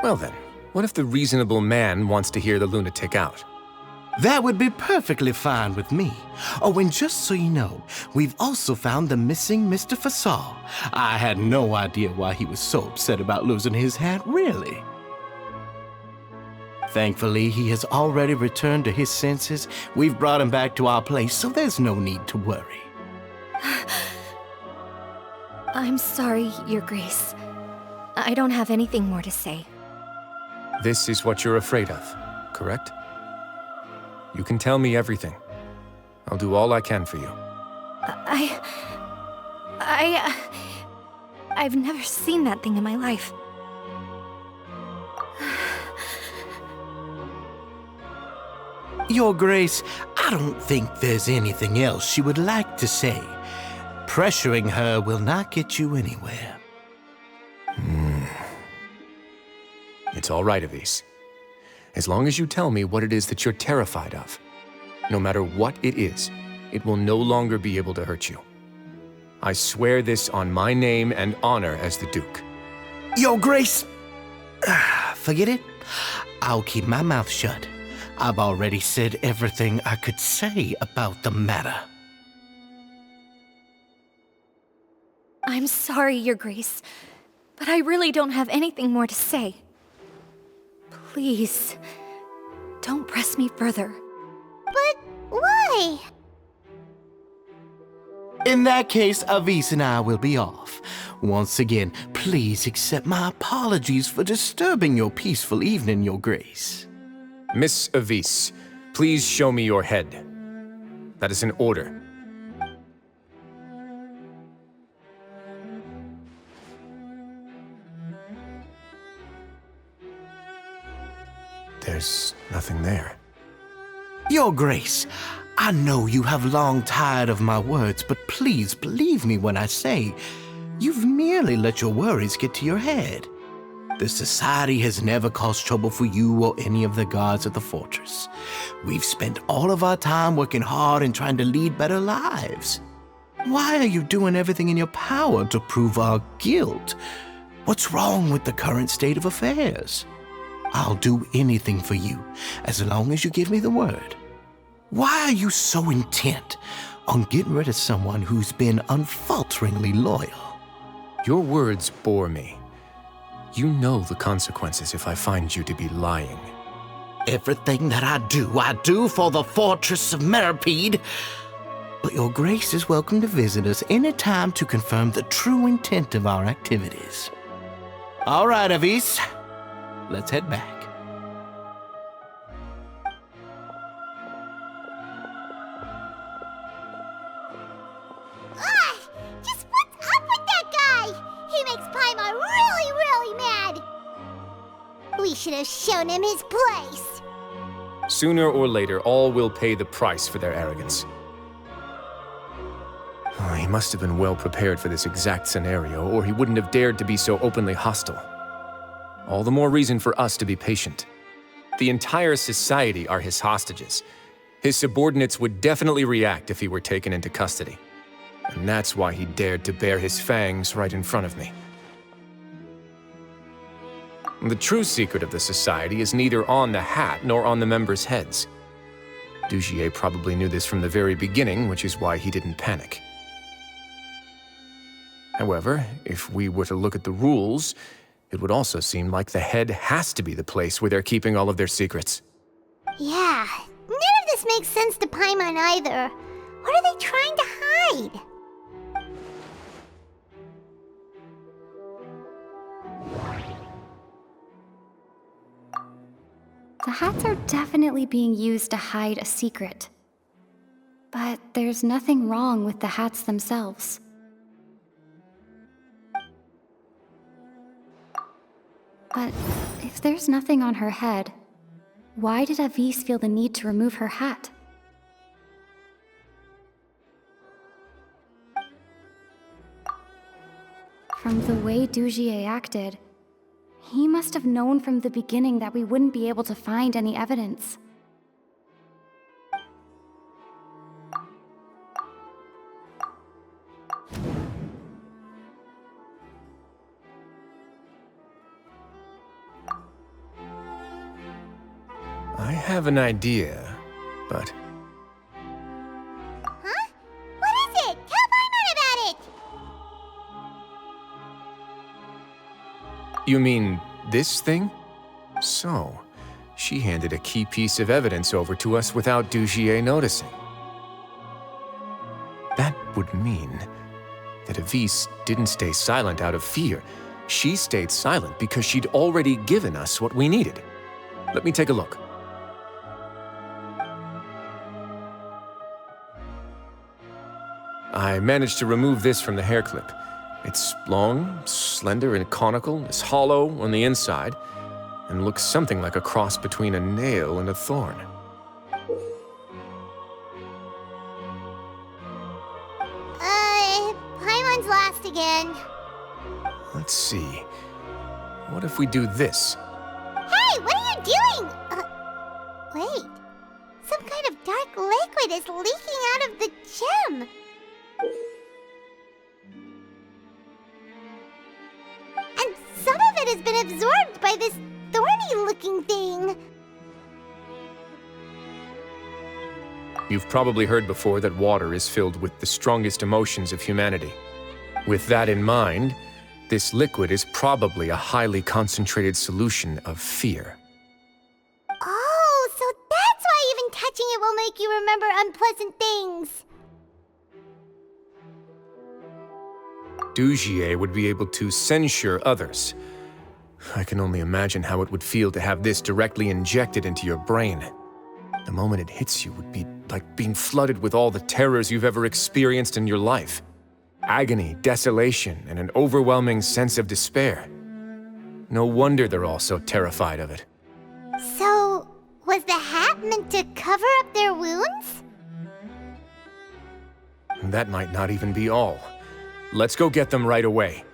Well then, what if the reasonable man wants to hear the lunatic out? That would be perfectly fine with me. Oh, and just so you know, we've also found the missing Mr. Fasol. I had no idea why he was so upset about losing his hat, really. Thankfully, he has already returned to his senses. We've brought him back to our place, so there's no need to worry. I'm sorry, Your Grace. I don't have anything more to say. This is what you're afraid of, correct? You can tell me everything. I'll do all I can for you. I've never seen that thing in my life. Your Grace, I don't think there's anything else she would like to say. Pressuring her will not get you anywhere. It's all right, Avise. As long as you tell me what it is that you're terrified of, no matter what it is, it will no longer be able to hurt you. I swear this on my name and honor as the Duke. Your Grace! Forget it. I'll keep my mouth shut. I've already said everything I could say about the matter. I'm sorry, Your Grace, but I really don't have anything more to say. Please, don't press me further. But why? In that case, Avise and I will be off. Once again, please accept my apologies for disturbing your peaceful evening, Your Grace. Miss Avise, please show me your head. That is an order. There's nothing there. Your Grace, I know you have long tired of my words, but please believe me when I say you've merely let your worries get to your head. The Society has never caused trouble for you or any of the guards at the fortress. We've spent all of our time working hard and trying to lead better lives. Why are you doing everything in your power to prove our guilt? What's wrong with the current state of affairs? I'll do anything for you, as long as you give me the word. Why are you so intent on getting rid of someone who's been unfalteringly loyal? Your words bore me. You know the consequences if I find you to be lying. Everything that I do for the Fortress of Meripede. But Your Grace is welcome to visit us any time to confirm the true intent of our activities. All right, Avise. Let's head back. Just what's up with that guy? He makes Paimon really, really mad. We should have shown him his place. Sooner or later, all will pay the price for their arrogance. Oh, he must have been well prepared for this exact scenario, or he wouldn't have dared to be so openly hostile. All the more reason for us to be patient. The entire society are his hostages. His subordinates would definitely react if he were taken into custody. And that's why he dared to bare his fangs right in front of me. The true secret of the society is neither on the hat nor on the members' heads. Dugier probably knew this from the very beginning, which is why he didn't panic. However, if we were to look at the rules, it would also seem like the head has to be the place where they're keeping all of their secrets. Yeah, none of this makes sense to Paimon either. What are they trying to hide? The hats are definitely being used to hide a secret. But there's nothing wrong with the hats themselves. But if there's nothing on her head, why did Avise feel the need to remove her hat? From the way Dugier acted, he must have known from the beginning that we wouldn't be able to find any evidence. I have an idea, but... Huh? What is it? Tell Paimon about it! You mean this thing? So, she handed a key piece of evidence over to us without Dugier noticing. That would mean that Avise didn't stay silent out of fear. She stayed silent because she'd already given us what we needed. Let me take a look. I managed to remove this from the hair clip. It's long, slender, and conical, is hollow on the inside, and looks something like a cross between a nail and a thorn. Paimon's last again. Let's see. What if we do this? are you doing? Wait. Some kind of dark liquid is leaking out of the gem. And some of it has been absorbed by this thorny-looking thing. You've probably heard before that water is filled with the strongest emotions of humanity. With that in mind, this liquid is probably a highly concentrated solution of fear. Oh, so that's why even touching it will make you remember unpleasant things. Dugier would be able to censure others. I can only imagine how it would feel to have this directly injected into your brain. The moment it hits you would be like being flooded with all the terrors you've ever experienced in your life. Agony, desolation, and an overwhelming sense of despair. No wonder they're all so terrified of it. So, was the hat meant to cover up their wounds? That might not even be all. Let's go get them right away.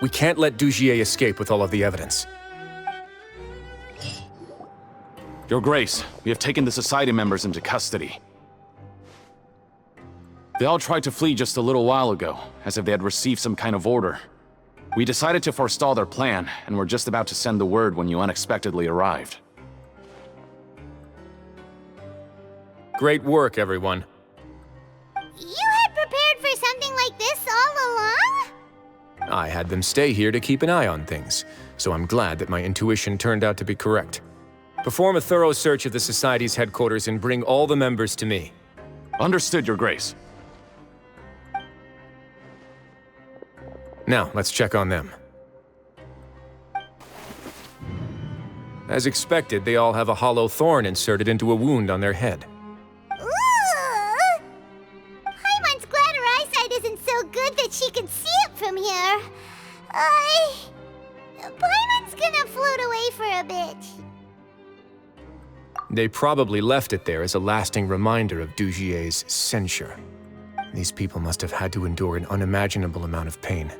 We can't let Dugier escape with all of the evidence. Your Grace, we have taken the Society members into custody. They all tried to flee just a little while ago, as if they had received some kind of order. We decided to forestall their plan, and were just about to send the word when you unexpectedly arrived. Great work, everyone. You had prepared for something like this all along? I had them stay here to keep an eye on things, so I'm glad that my intuition turned out to be correct. Perform a thorough search of the Society's headquarters and bring all the members to me. Understood, Your Grace. Now, let's check on them. As expected, they all have a hollow thorn inserted into a wound on their head. Ooh! Paimon's glad her eyesight isn't so good that she can see it from here. Paimon's gonna float away for a bit. They probably left it there as a lasting reminder of Dugier's censure. These people must have had to endure an unimaginable amount of pain.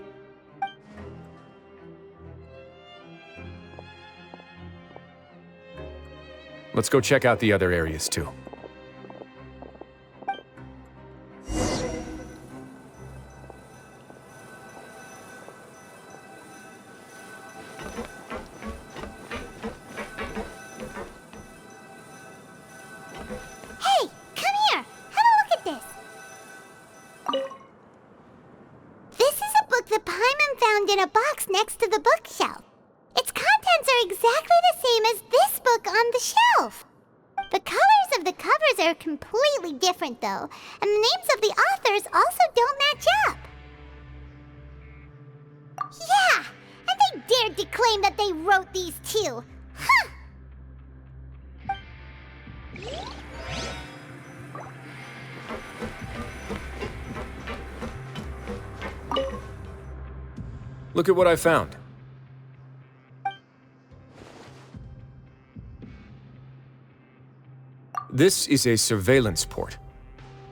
Let's go check out the other areas, too. Hey, come here. Have a look at this. This is a book that Paimon found in a box next to the bookshelf. Its contents are exactly the same as this book on the shelf. The colors of the covers are completely different, though, and the names of the authors also don't match up. Yeah, and they dared to claim that they wrote these too. Huh! Look at what I found. This is a surveillance port.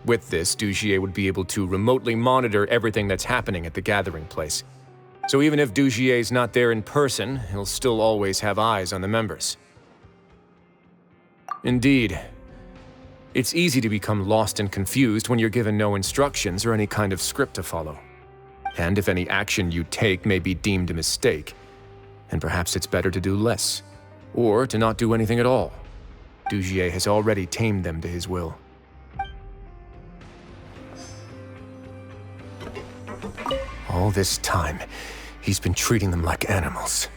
With this, Dugier would be able to remotely monitor everything that's happening at the gathering place. So even if Dugier's not there in person, he'll still always have eyes on the members. Indeed. It's easy to become lost and confused when you're given no instructions or any kind of script to follow. And if any action you take may be deemed a mistake, then perhaps it's better to do less, or to not do anything at all. Dugier has already tamed them to his will. All this time, he's been treating them like animals.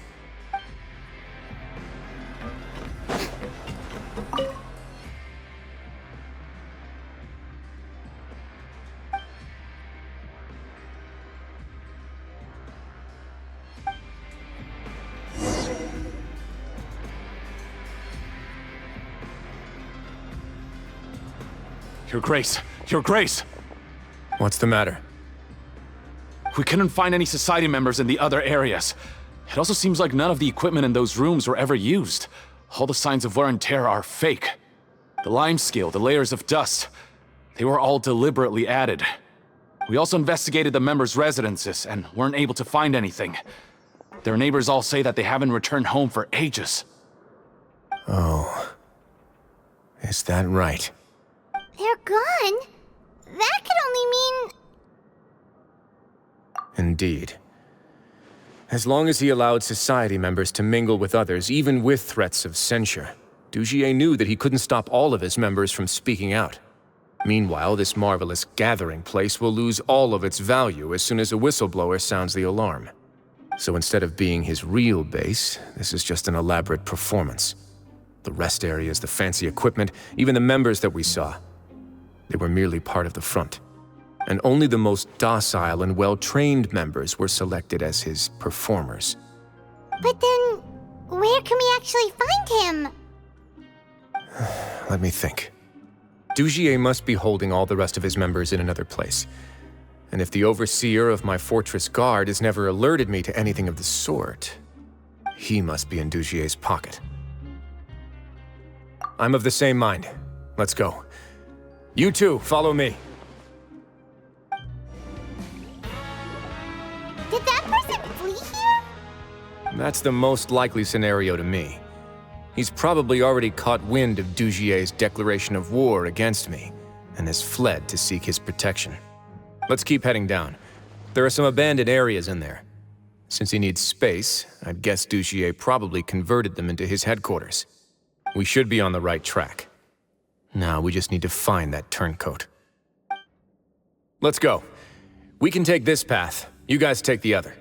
Your Grace! Your Grace! What's the matter? We couldn't find any Society members in the other areas. It also seems like none of the equipment in those rooms were ever used. All the signs of wear and tear are fake. The lime scale, the layers of dust, they were all deliberately added. We also investigated the members' residences and weren't able to find anything. Their neighbors all say that they haven't returned home for ages. Oh. Is that right? They're gone? That could only mean... Indeed. As long as he allowed society members to mingle with others, even with threats of censure, Dugier knew that he couldn't stop all of his members from speaking out. Meanwhile, this marvelous gathering place will lose all of its value as soon as a whistleblower sounds the alarm. So instead of being his real base, this is just an elaborate performance. The rest areas, the fancy equipment, even the members that we saw, they were merely part of the front. And only the most docile and well-trained members were selected as his performers. But then, where can we actually find him? Let me think. Dugier must be holding all the rest of his members in another place. And if the overseer of my fortress guard has never alerted me to anything of the sort, he must be in Dugier's pocket. I'm of the same mind. Let's go. You two, follow me. Did that person flee here? That's the most likely scenario to me. He's probably already caught wind of Dugier's declaration of war against me, and has fled to seek his protection. Let's keep heading down. There are some abandoned areas in there. Since he needs space, I'd guess Dugier probably converted them into his headquarters. We should be on the right track. Now we just need to find that turncoat. Let's go. We can take this path. You guys take the other.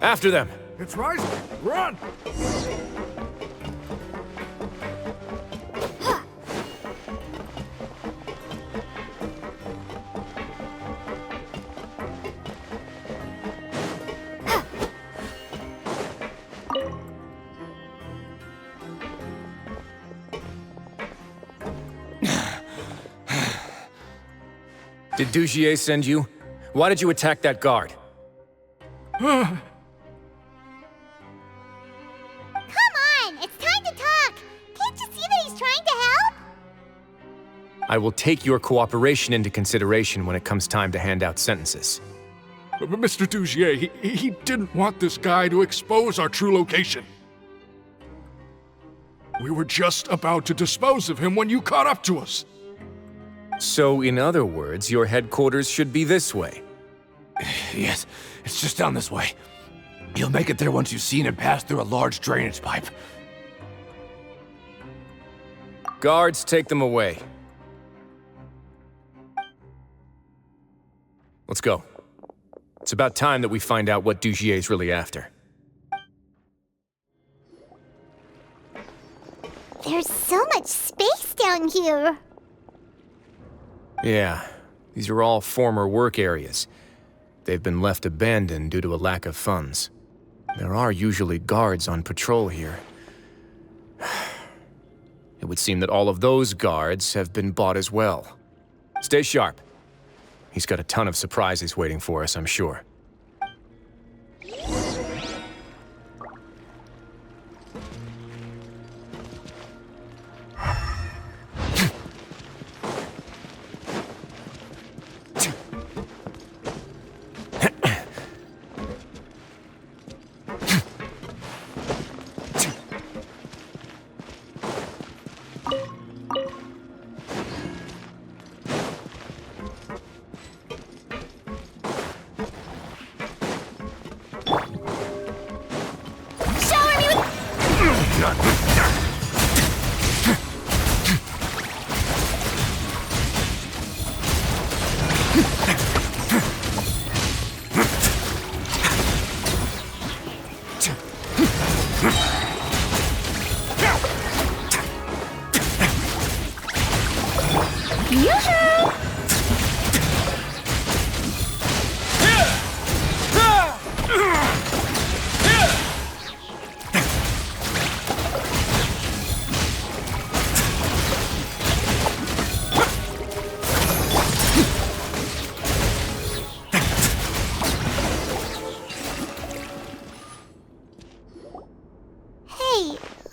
After them! It's rising! Run! Did Dugier send you? Why did you attack that guard? I will take your cooperation into consideration when it comes time to hand out sentences. But Mr. Dugier, he didn't want this guy to expose our true location. We were just about to dispose of him when you caught up to us. So, in other words, your headquarters should be this way? Yes, it's just down this way. You'll make it there once you've seen him pass through a large drainage pipe. Guards, take them away. Let's go. It's about time that we find out what Dugier's really after. There's so much space down here. Yeah, these are all former work areas. They've been left abandoned due to a lack of funds. There are usually guards on patrol here. It would seem that all of those guards have been bought as well. Stay sharp. He's got a ton of surprises waiting for us, I'm sure.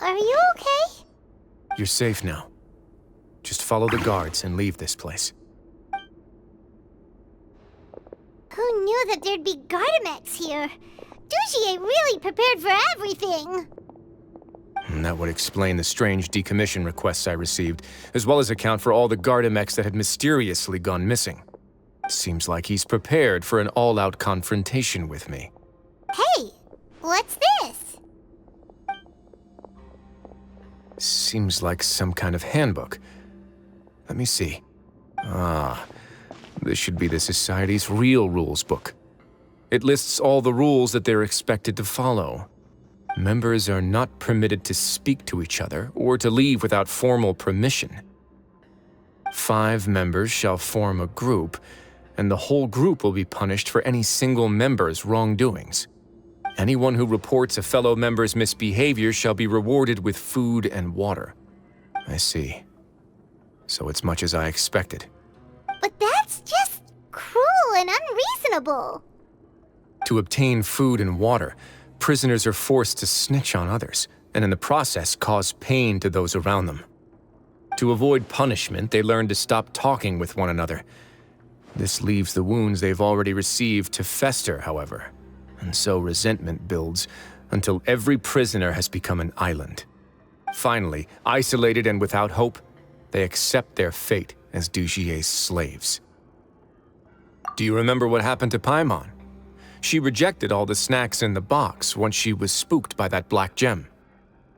Are you okay? You're safe now. Just follow the guards and leave this place. Who knew that there'd be Gardamex here? Dugier really prepared for everything. And that would explain the strange decommission requests I received, as well as account for all the Gardamex that had mysteriously gone missing. Seems like he's prepared for an all-out confrontation with me. Hey, what's this? Seems like some kind of handbook. Let me see. This should be the Society's real rules book. It lists all the rules that they're expected to follow. Members are not permitted to speak to each other or to leave without formal permission. 5 members shall form a group, and the whole group will be punished for any single member's wrongdoings. Anyone who reports a fellow member's misbehavior shall be rewarded with food and water. I see. So it's much as I expected. But that's just cruel and unreasonable. To obtain food and water, prisoners are forced to snitch on others, and in the process cause pain to those around them. To avoid punishment, they learn to stop talking with one another. This leaves the wounds they've already received to fester, however, and so resentment builds until every prisoner has become an island. Finally, isolated and without hope, they accept their fate as Dugier's slaves. Do you remember what happened to Paimon? She rejected all the snacks in the box once she was spooked by that black gem.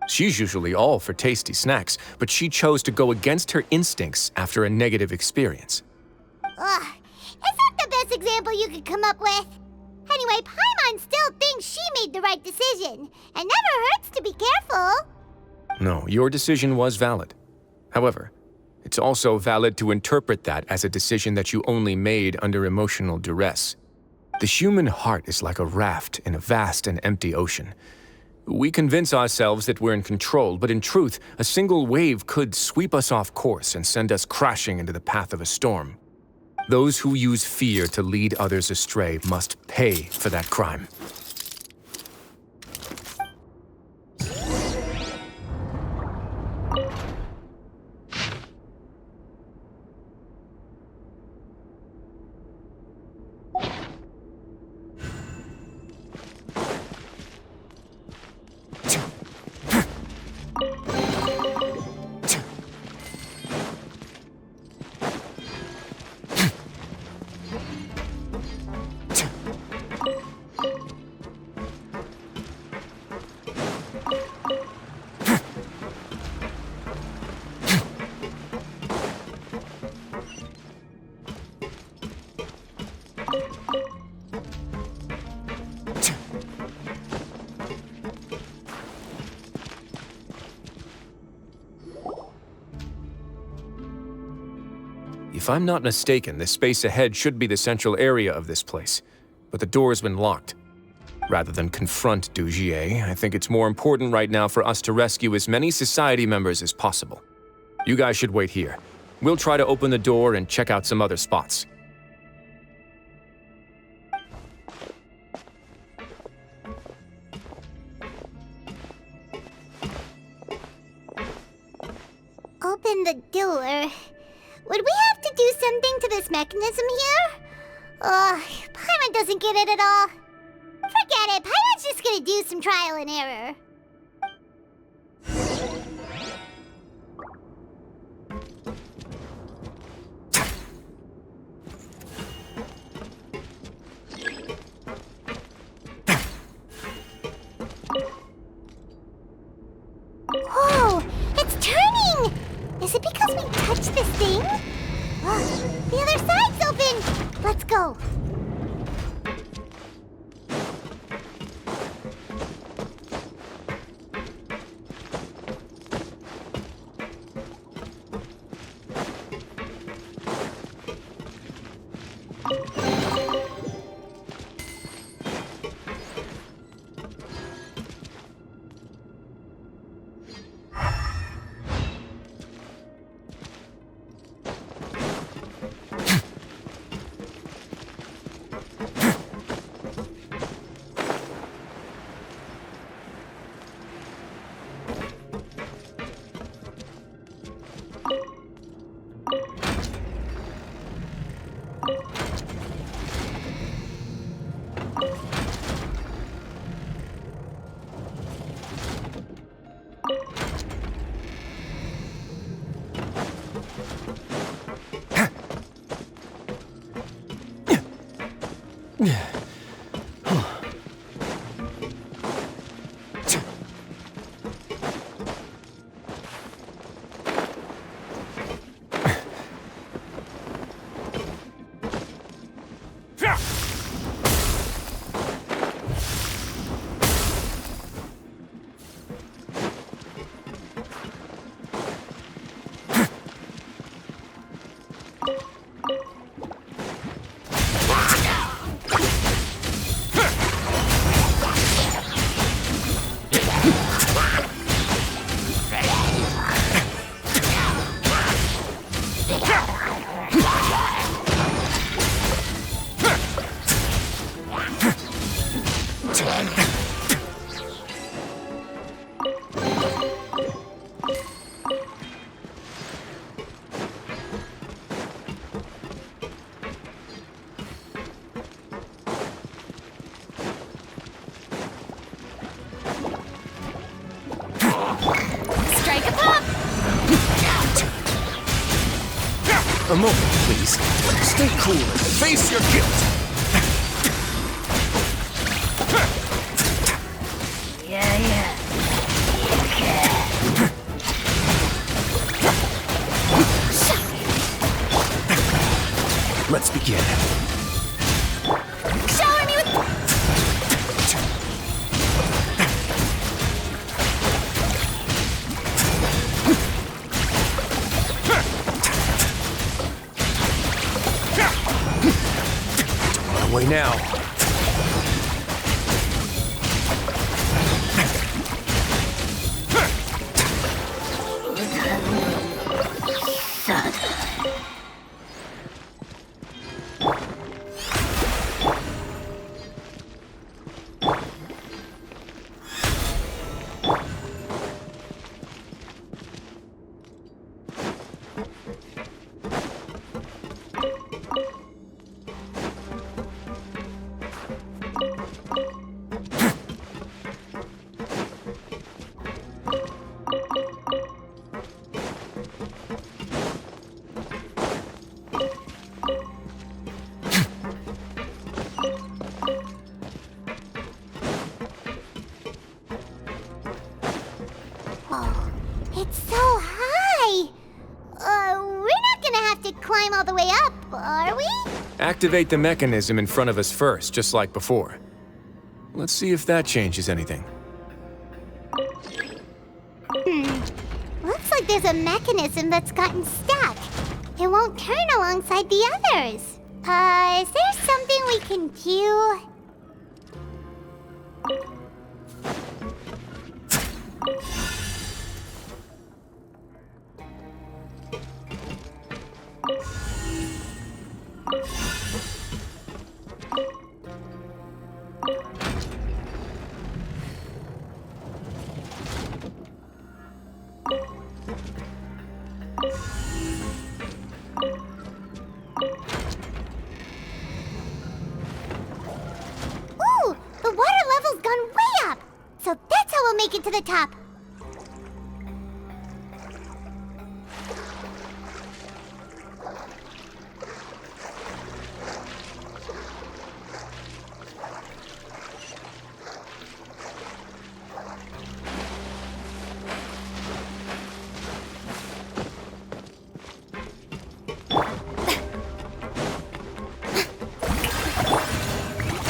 She's usually all for tasty snacks, but she chose to go against her instincts after a negative experience. Ugh, is that the best example you could come up with? Anyway, Paimon still thinks she made the right decision, and never hurts to be careful. No, your decision was valid. However, it's also valid to interpret that as a decision that you only made under emotional duress. The human heart is like a raft in a vast and empty ocean. We convince ourselves that we're in control, but in truth, a single wave could sweep us off course and send us crashing into the path of a storm. Those who use fear to lead others astray must pay for that crime. If I'm not mistaken, the space ahead should be the central area of this place, but the door's been locked. Rather than confront Dugier, I think it's more important right now for us to rescue as many Society members as possible. You guys should wait here. We'll try to open the door and check out some other spots. Open the door. Would we have to do something to this mechanism here? Paimon doesn't get it at all. Forget it, Paimon's just gonna do some trial and error. Whoa, it's turning! Is it because we touched this thing? The other side's open! Let's go. A moment, please. Stay cool and face your guilt. Yeah. Let's begin. Shower me with... Don't run away now. Oh, it's so high! We're not gonna have to climb all the way up, are we? Activate the mechanism in front of us first, just like before. Let's see if that changes anything. Looks like there's a mechanism that's gotten stuck. It won't turn alongside the others. Is there something we can do? Ooh, the water level's gone way up. So that's how we'll make it to the top.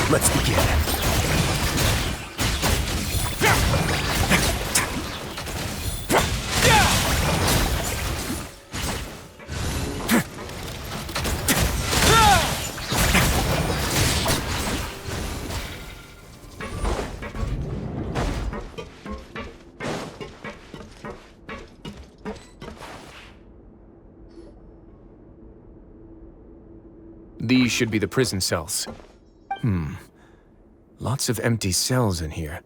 Let's begin. These should be the prison cells. Lots of empty cells in here.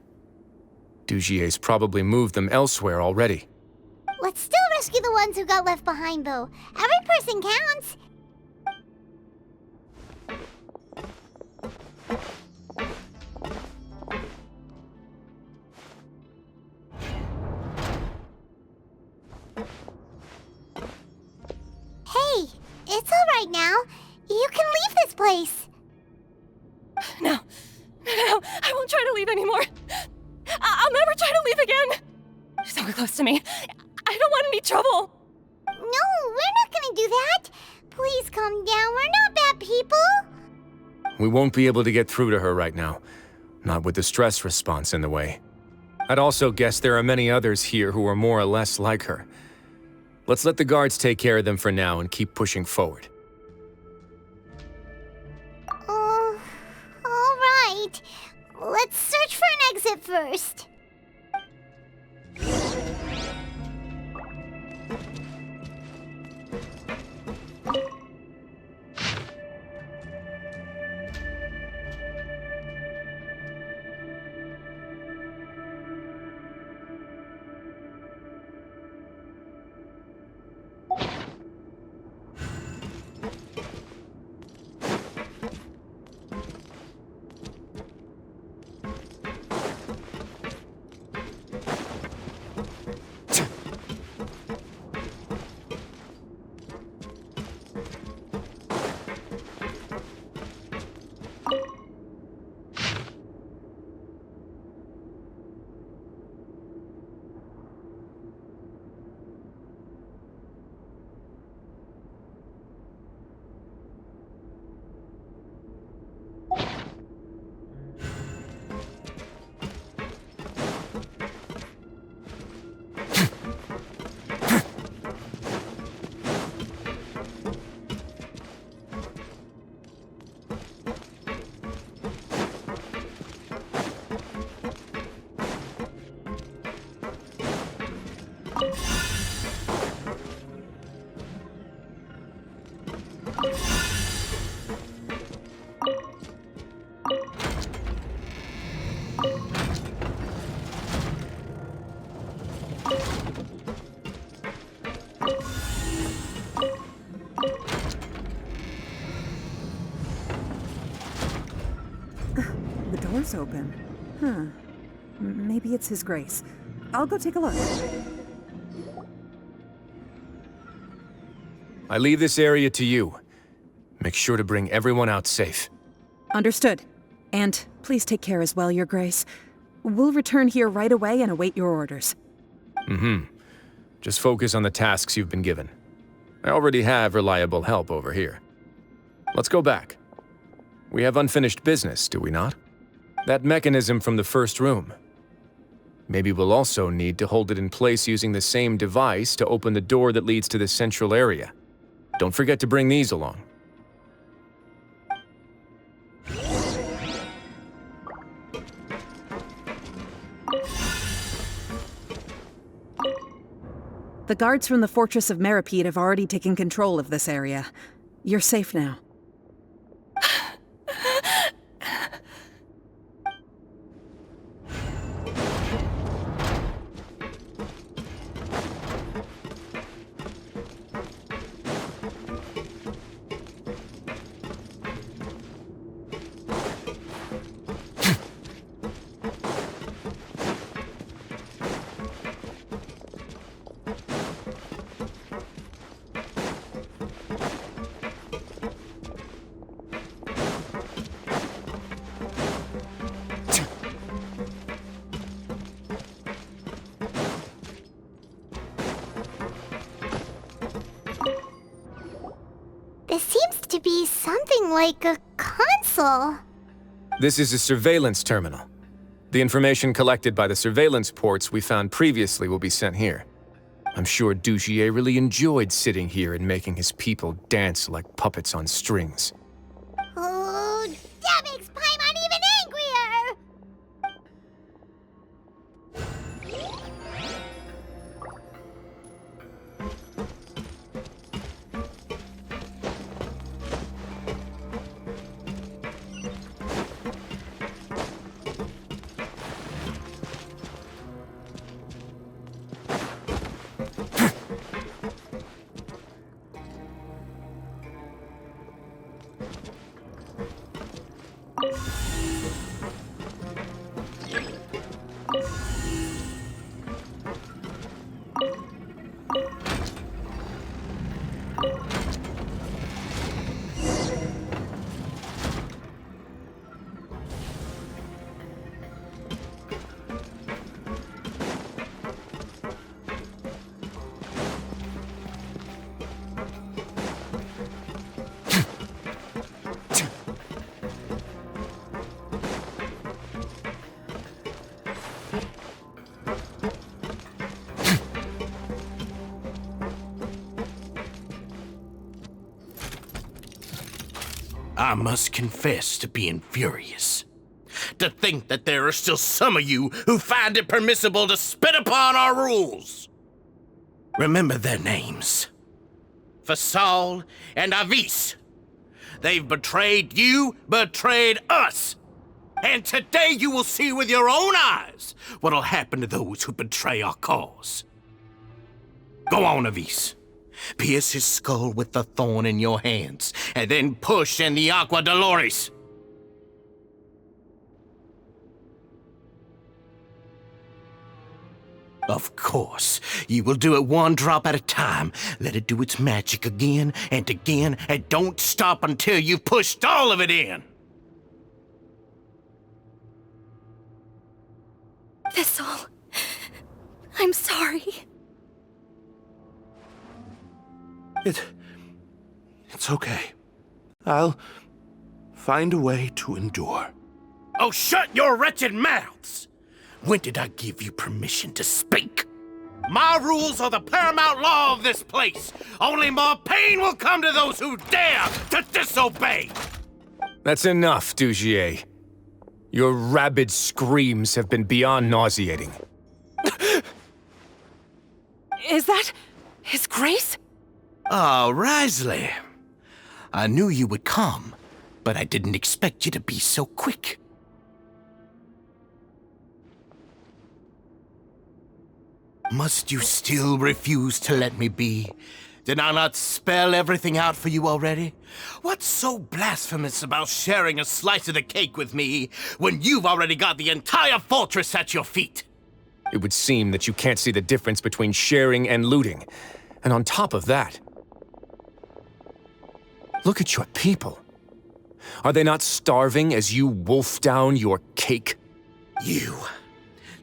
Dugier's probably moved them elsewhere already. Let's still rescue the ones who got left behind, though. Every person counts. right now. You can leave this place. No, I won't try to leave anymore. I'll never try to leave again. Don't get close to me. I don't want any trouble. No, we're not gonna do that. Please calm down. We're not bad people. We won't be able to get through to her right now. Not with the stress response in the way. I'd also guess there are many others here who are more or less like her. Let's let the guards take care of them for now and keep pushing forward. All right. Let's search for an exit first. The door's open. Huh. Maybe it's His Grace. I'll go take a look. I leave this area to you. Make sure to bring everyone out safe. Understood. And please take care as well, Your Grace. We'll return here right away and await your orders. Just focus on the tasks you've been given. I already have reliable help over here. Let's go back. We have unfinished business, do we not? That mechanism from the first room. Maybe we'll also need to hold it in place using the same device to open the door that leads to the central area. Don't forget to bring these along. The guards from the Fortress of Meripede have already taken control of this area. You're safe now. This seems to be something like a console. This is a surveillance terminal. The information collected by the surveillance ports we found previously will be sent here. I'm sure Dugier really enjoyed sitting here and making his people dance like puppets on strings. Oh, that makes Paimon even angrier! I must confess to being furious. To think that there are still some of you who find it permissible to spit upon our rules. Remember their names. Fasal and Avis. They've betrayed you, betrayed us. And today you will see with your own eyes what'll happen to those who betray our cause. Go on, Avis. Pierce his skull with the thorn in your hands, and then push in the Aqua Dolores. Of course, you will do it one drop at a time. Let it do its magic again, and don't stop until you've pushed all of it in. Thistle, I'm sorry. It's okay. I'll find a way to endure. Oh, shut your wretched mouths! When did I give you permission to speak? My rules are the paramount law of this place. Only more pain will come to those who dare to disobey. That's enough, Dugier. Your rabid screams have been beyond nauseating. Is that His Grace? Oh, Risley. I knew you would come, but I didn't expect you to be so quick. Must you still refuse to let me be? Did I not spell everything out for you already? What's so blasphemous about sharing a slice of the cake with me when you've already got the entire fortress at your feet? It would seem that you can't see the difference between sharing and looting. And on top of that, look at your people. Are they not starving as you wolf down your cake? You.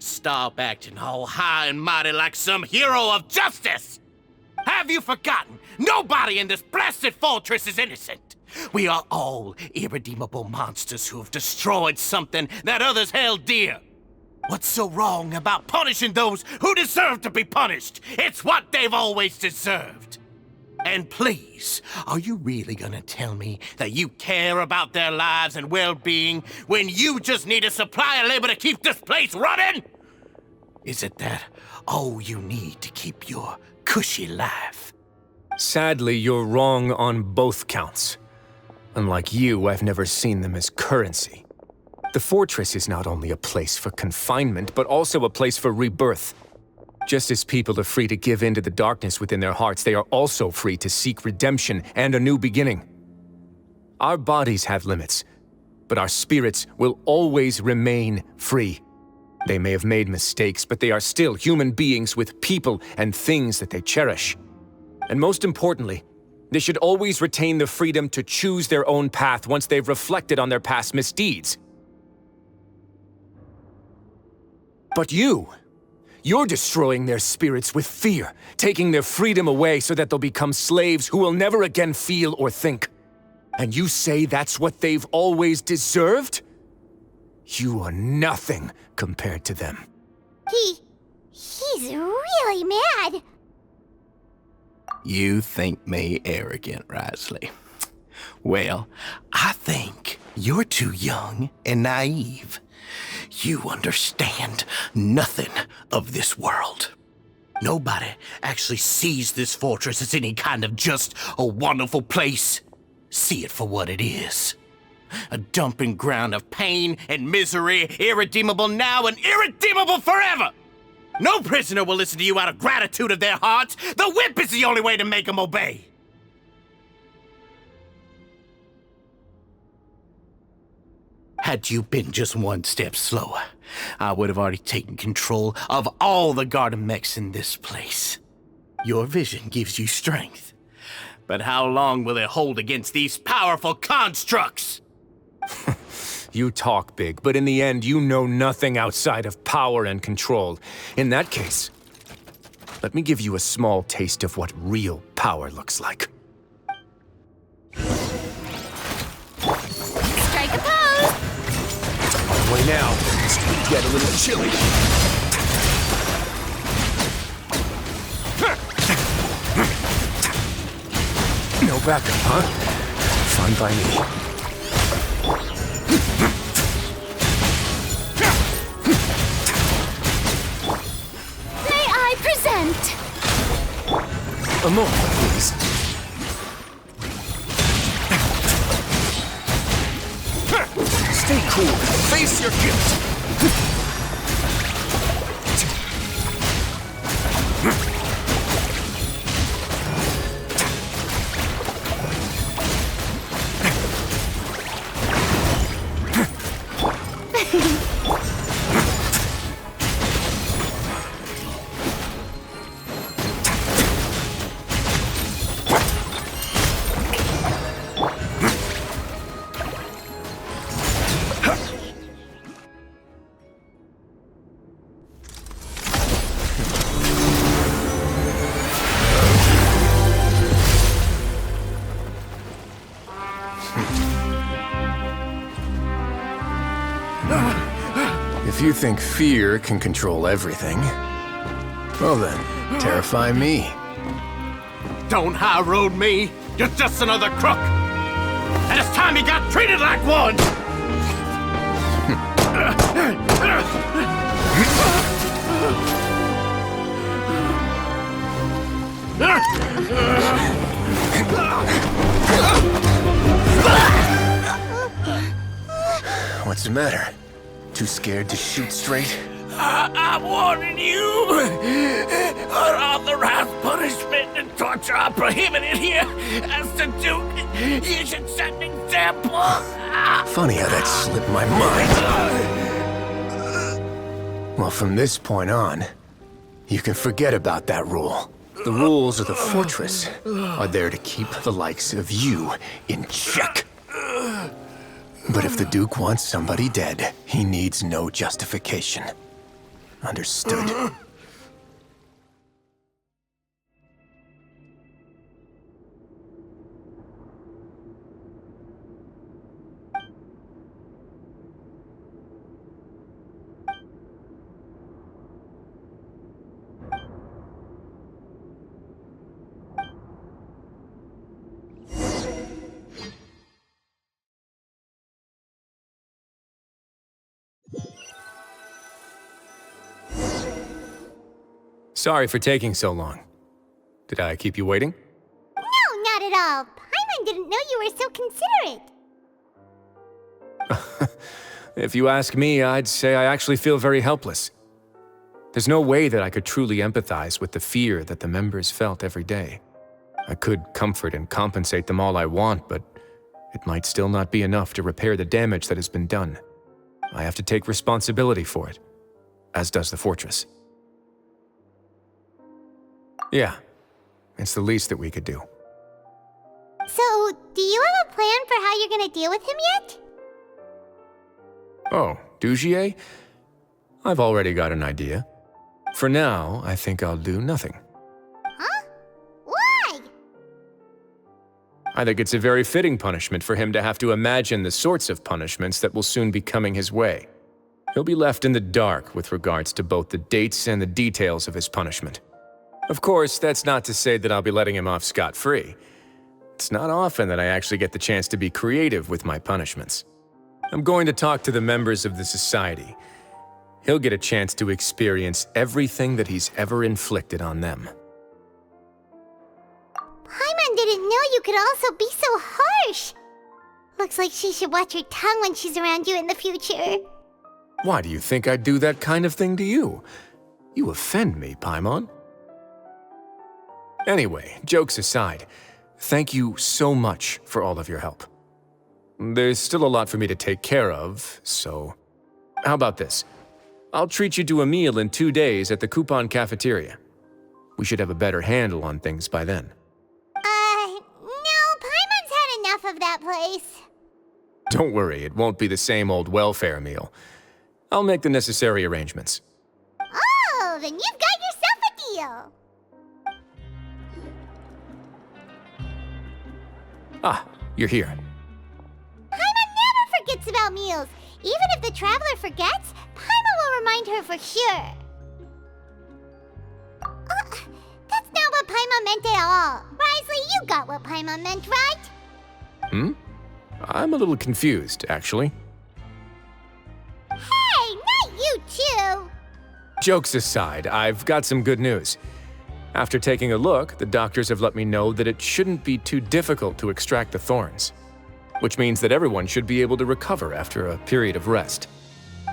Stop acting all high and mighty like some hero of justice! Have you forgotten? Nobody in this blasted fortress is innocent. We are all irredeemable monsters who have destroyed something that others held dear. What's so wrong about punishing those who deserve to be punished? It's what they've always deserved. And please, are you really gonna tell me that you care about their lives and well-being when you just need a supply of labor to keep this place running? Is it that all you need to keep your cushy life? Sadly, you're wrong on both counts. Unlike you, I've never seen them as currency. The fortress is not only a place for confinement, but also a place for rebirth. Just as people are free to give in to the darkness within their hearts, they are also free to seek redemption and a new beginning. Our bodies have limits, but our spirits will always remain free. They may have made mistakes, but they are still human beings with people and things that they cherish. And most importantly, they should always retain the freedom to choose their own path once they've reflected on their past misdeeds. But you're destroying their spirits with fear, taking their freedom away so that they'll become slaves who will never again feel or think. And you say that's what they've always deserved? You are nothing compared to them. He's really mad. You think me arrogant, Risley. Well, I think you're too young and naive. You understand nothing of this world. Nobody actually sees this fortress as any kind of just a wonderful place. See it for what it is. A dumping ground of pain and misery, irredeemable now and irredeemable forever! No prisoner will listen to you out of gratitude of their hearts. The whip is the only way to make them obey. Had you been just one step slower, I would have already taken control of all the garden mechs in this place. Your vision gives you strength. But how long will it hold against these powerful constructs? You talk big, but in the end, you know nothing outside of power and control. In that case, let me give you a small taste of what real power looks like. Strike a pose! Way now, it's gonna get a little chilly. No backup, huh? Fine by me. A moment, please. Stay cool. Face your guilt. If you think fear can control everything, well then, terrify me. Don't high road me. You're just another crook. And it's time you got treated like one. What's the matter? Too scared to shoot straight? I'm warning you! Unauthorized punishment and torture are prohibited here. As the Duke, you should set an example. Funny how that slipped my mind. Well, from this point on, you can forget about that rule. The rules of the fortress are there to keep the likes of you in check. But if the Duke wants somebody dead, he needs no justification. Understood? Sorry for taking so long. Did I keep you waiting? No, not at all. Paimon didn't know you were so considerate. If you ask me, I'd say I actually feel very helpless. There's no way that I could truly empathize with the fear that the members felt every day. I could comfort and compensate them all I want, but it might still not be enough to repair the damage that has been done. I have to take responsibility for it, as does the fortress. Yeah, it's the least that we could do. So, do you have a plan for how you're gonna deal with him yet? Oh, Dugier? I've already got an idea. For now, I think I'll do nothing. Huh? Why? I think it's a very fitting punishment for him to have to imagine the sorts of punishments that will soon be coming his way. He'll be left in the dark with regards to both the dates and the details of his punishment. Of course, that's not to say that I'll be letting him off scot-free. It's not often that I actually get the chance to be creative with my punishments. I'm going to talk to the members of the society. He'll get a chance to experience everything that he's ever inflicted on them. Paimon didn't know you could also be so harsh. Looks like she should watch her tongue when she's around you in the future. Why do you think I'd do that kind of thing to you? You offend me, Paimon. Anyway, jokes aside, thank you so much for all of your help. There's still a lot for me to take care of, so... How about this? I'll treat you to a meal in 2 days at the Coupon Cafeteria. We should have a better handle on things by then. No, Paimon's had enough of that place. Don't worry, it won't be the same old welfare meal. I'll make the necessary arrangements. Oh, then you've got yourself a deal. Ah, you're here. Paimon never forgets about meals. Even if the traveler forgets, Paimon will remind her for sure. That's not what Paimon meant at all. Risley, you got what Paimon meant, right? I'm a little confused, actually. Hey, not you too! Jokes aside, I've got some good news. After taking a look, the doctors have let me know that it shouldn't be too difficult to extract the thorns, which means that everyone should be able to recover after a period of rest.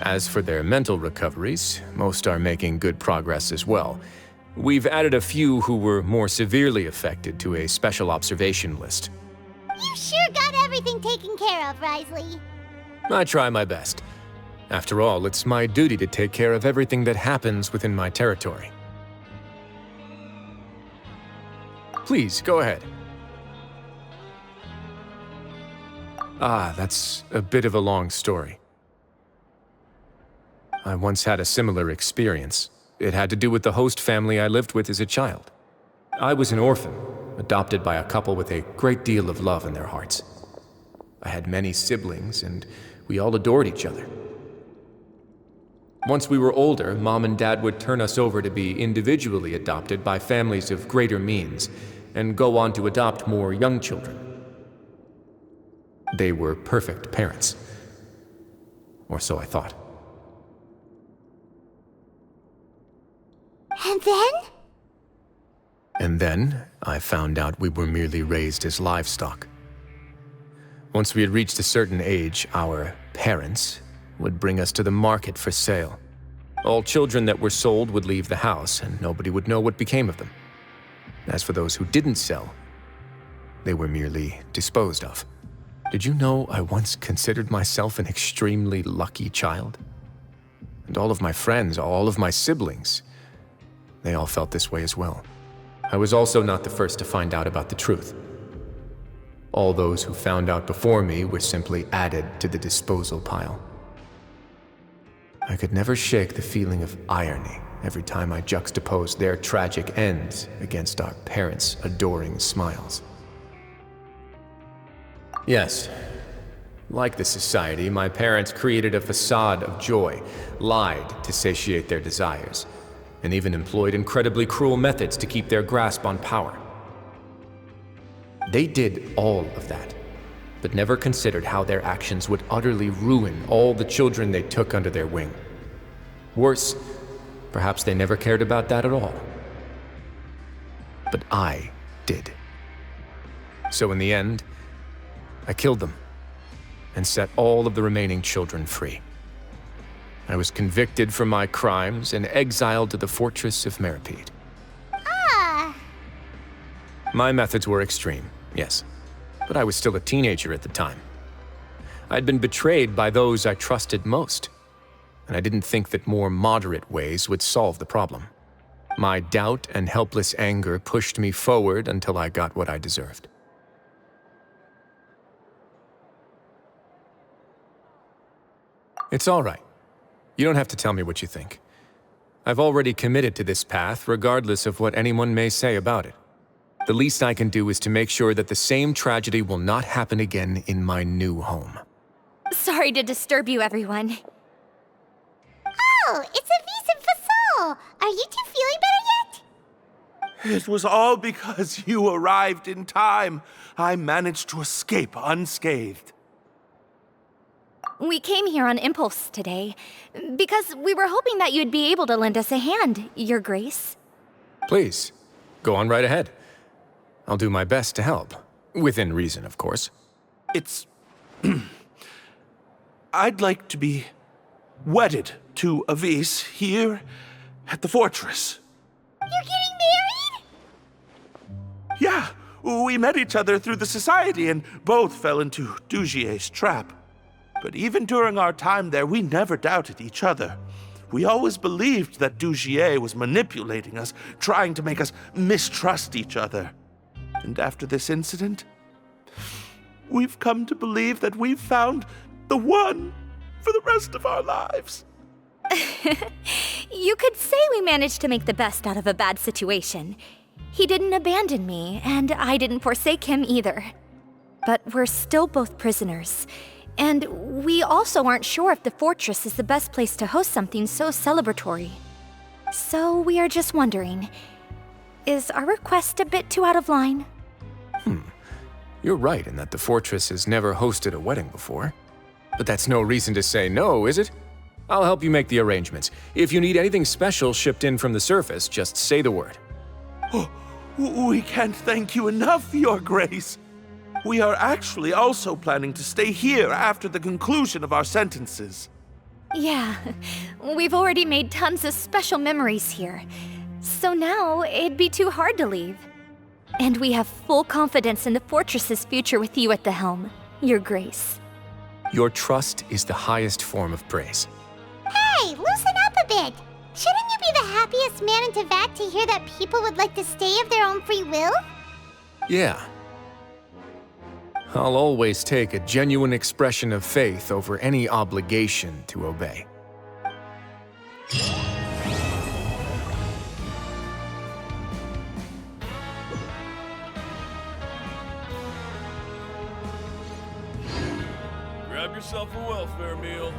As for their mental recoveries, most are making good progress as well. We've added a few who were more severely affected to a special observation list. You sure got everything taken care of, Risley. I try my best. After all, it's my duty to take care of everything that happens within my territory. Please, go ahead. That's a bit of a long story. I once had a similar experience. It had to do with the host family I lived with as a child. I was an orphan, adopted by a couple with a great deal of love in their hearts. I had many siblings, and we all adored each other. Once we were older, Mom and Dad would turn us over to be individually adopted by families of greater means, and go on to adopt more young children. They were perfect parents. Or so I thought. And then? And then, I found out we were merely raised as livestock. Once we had reached a certain age, our parents would bring us to the market for sale. All children that were sold would leave the house, and nobody would know what became of them. As for those who didn't sell, they were merely disposed of. Did you know I once considered myself an extremely lucky child? And all of my friends, all of my siblings, they all felt this way as well. I was also not the first to find out about the truth. All those who found out before me were simply added to the disposal pile. I could never shake the feeling of irony every time I juxtaposed their tragic ends against our parents' adoring smiles. Yes, like the society, my parents created a facade of joy, lied to satiate their desires, and even employed incredibly cruel methods to keep their grasp on power. They did all of that, but never considered how their actions would utterly ruin all the children they took under their wing. Worse, perhaps they never cared about that at all. But I did. So in the end, I killed them and set all of the remaining children free. I was convicted for my crimes and exiled to the fortress of Meripede. My methods were extreme, yes, but I was still a teenager at the time. I'd been betrayed by those I trusted most, and I didn't think that more moderate ways would solve the problem. My doubt and helpless anger pushed me forward until I got what I deserved. It's all right. You don't have to tell me what you think. I've already committed to this path, regardless of what anyone may say about it. The least I can do is to make sure that the same tragedy will not happen again in my new home. Sorry to disturb you, everyone. Oh, it's a vis and fasol. Are you two feeling better yet? It was all because you arrived in time. I managed to escape unscathed. We came here on impulse today, because we were hoping that you'd be able to lend us a hand, Your Grace. Please, go on right ahead. I'll do my best to help. Within reason, of course. It's... I'd like to be wedded to Avis here at the fortress. You're getting married? Yeah, we met each other through the society and both fell into Dugier's trap. But even during our time there, we never doubted each other. We always believed that Dugier was manipulating us, trying to make us mistrust each other. And after this incident, we've come to believe that we've found the one for the rest of our lives. You could say we managed to make the best out of a bad situation. He didn't abandon me, and I didn't forsake him either. But we're still both prisoners. And we also aren't sure if the fortress is the best place to host something so celebratory. So we are just wondering, is our request a bit too out of line? You're right in that the fortress has never hosted a wedding before. But that's no reason to say no, is it? I'll help you make the arrangements. If you need anything special shipped in from the surface, just say the word. Oh, we can't thank you enough, Your Grace. We are actually also planning to stay here after the conclusion of our sentences. Yeah, we've already made tons of special memories here. So now it'd be too hard to leave. And we have full confidence in the fortress's future with you at the helm, Your Grace. Your trust is the highest form of praise. Hey, loosen up a bit. Shouldn't you be the happiest man in Teyvat to hear that people would like to stay of their own free will? Yeah. I'll always take a genuine expression of faith over any obligation to obey. Grab yourself a welfare meal.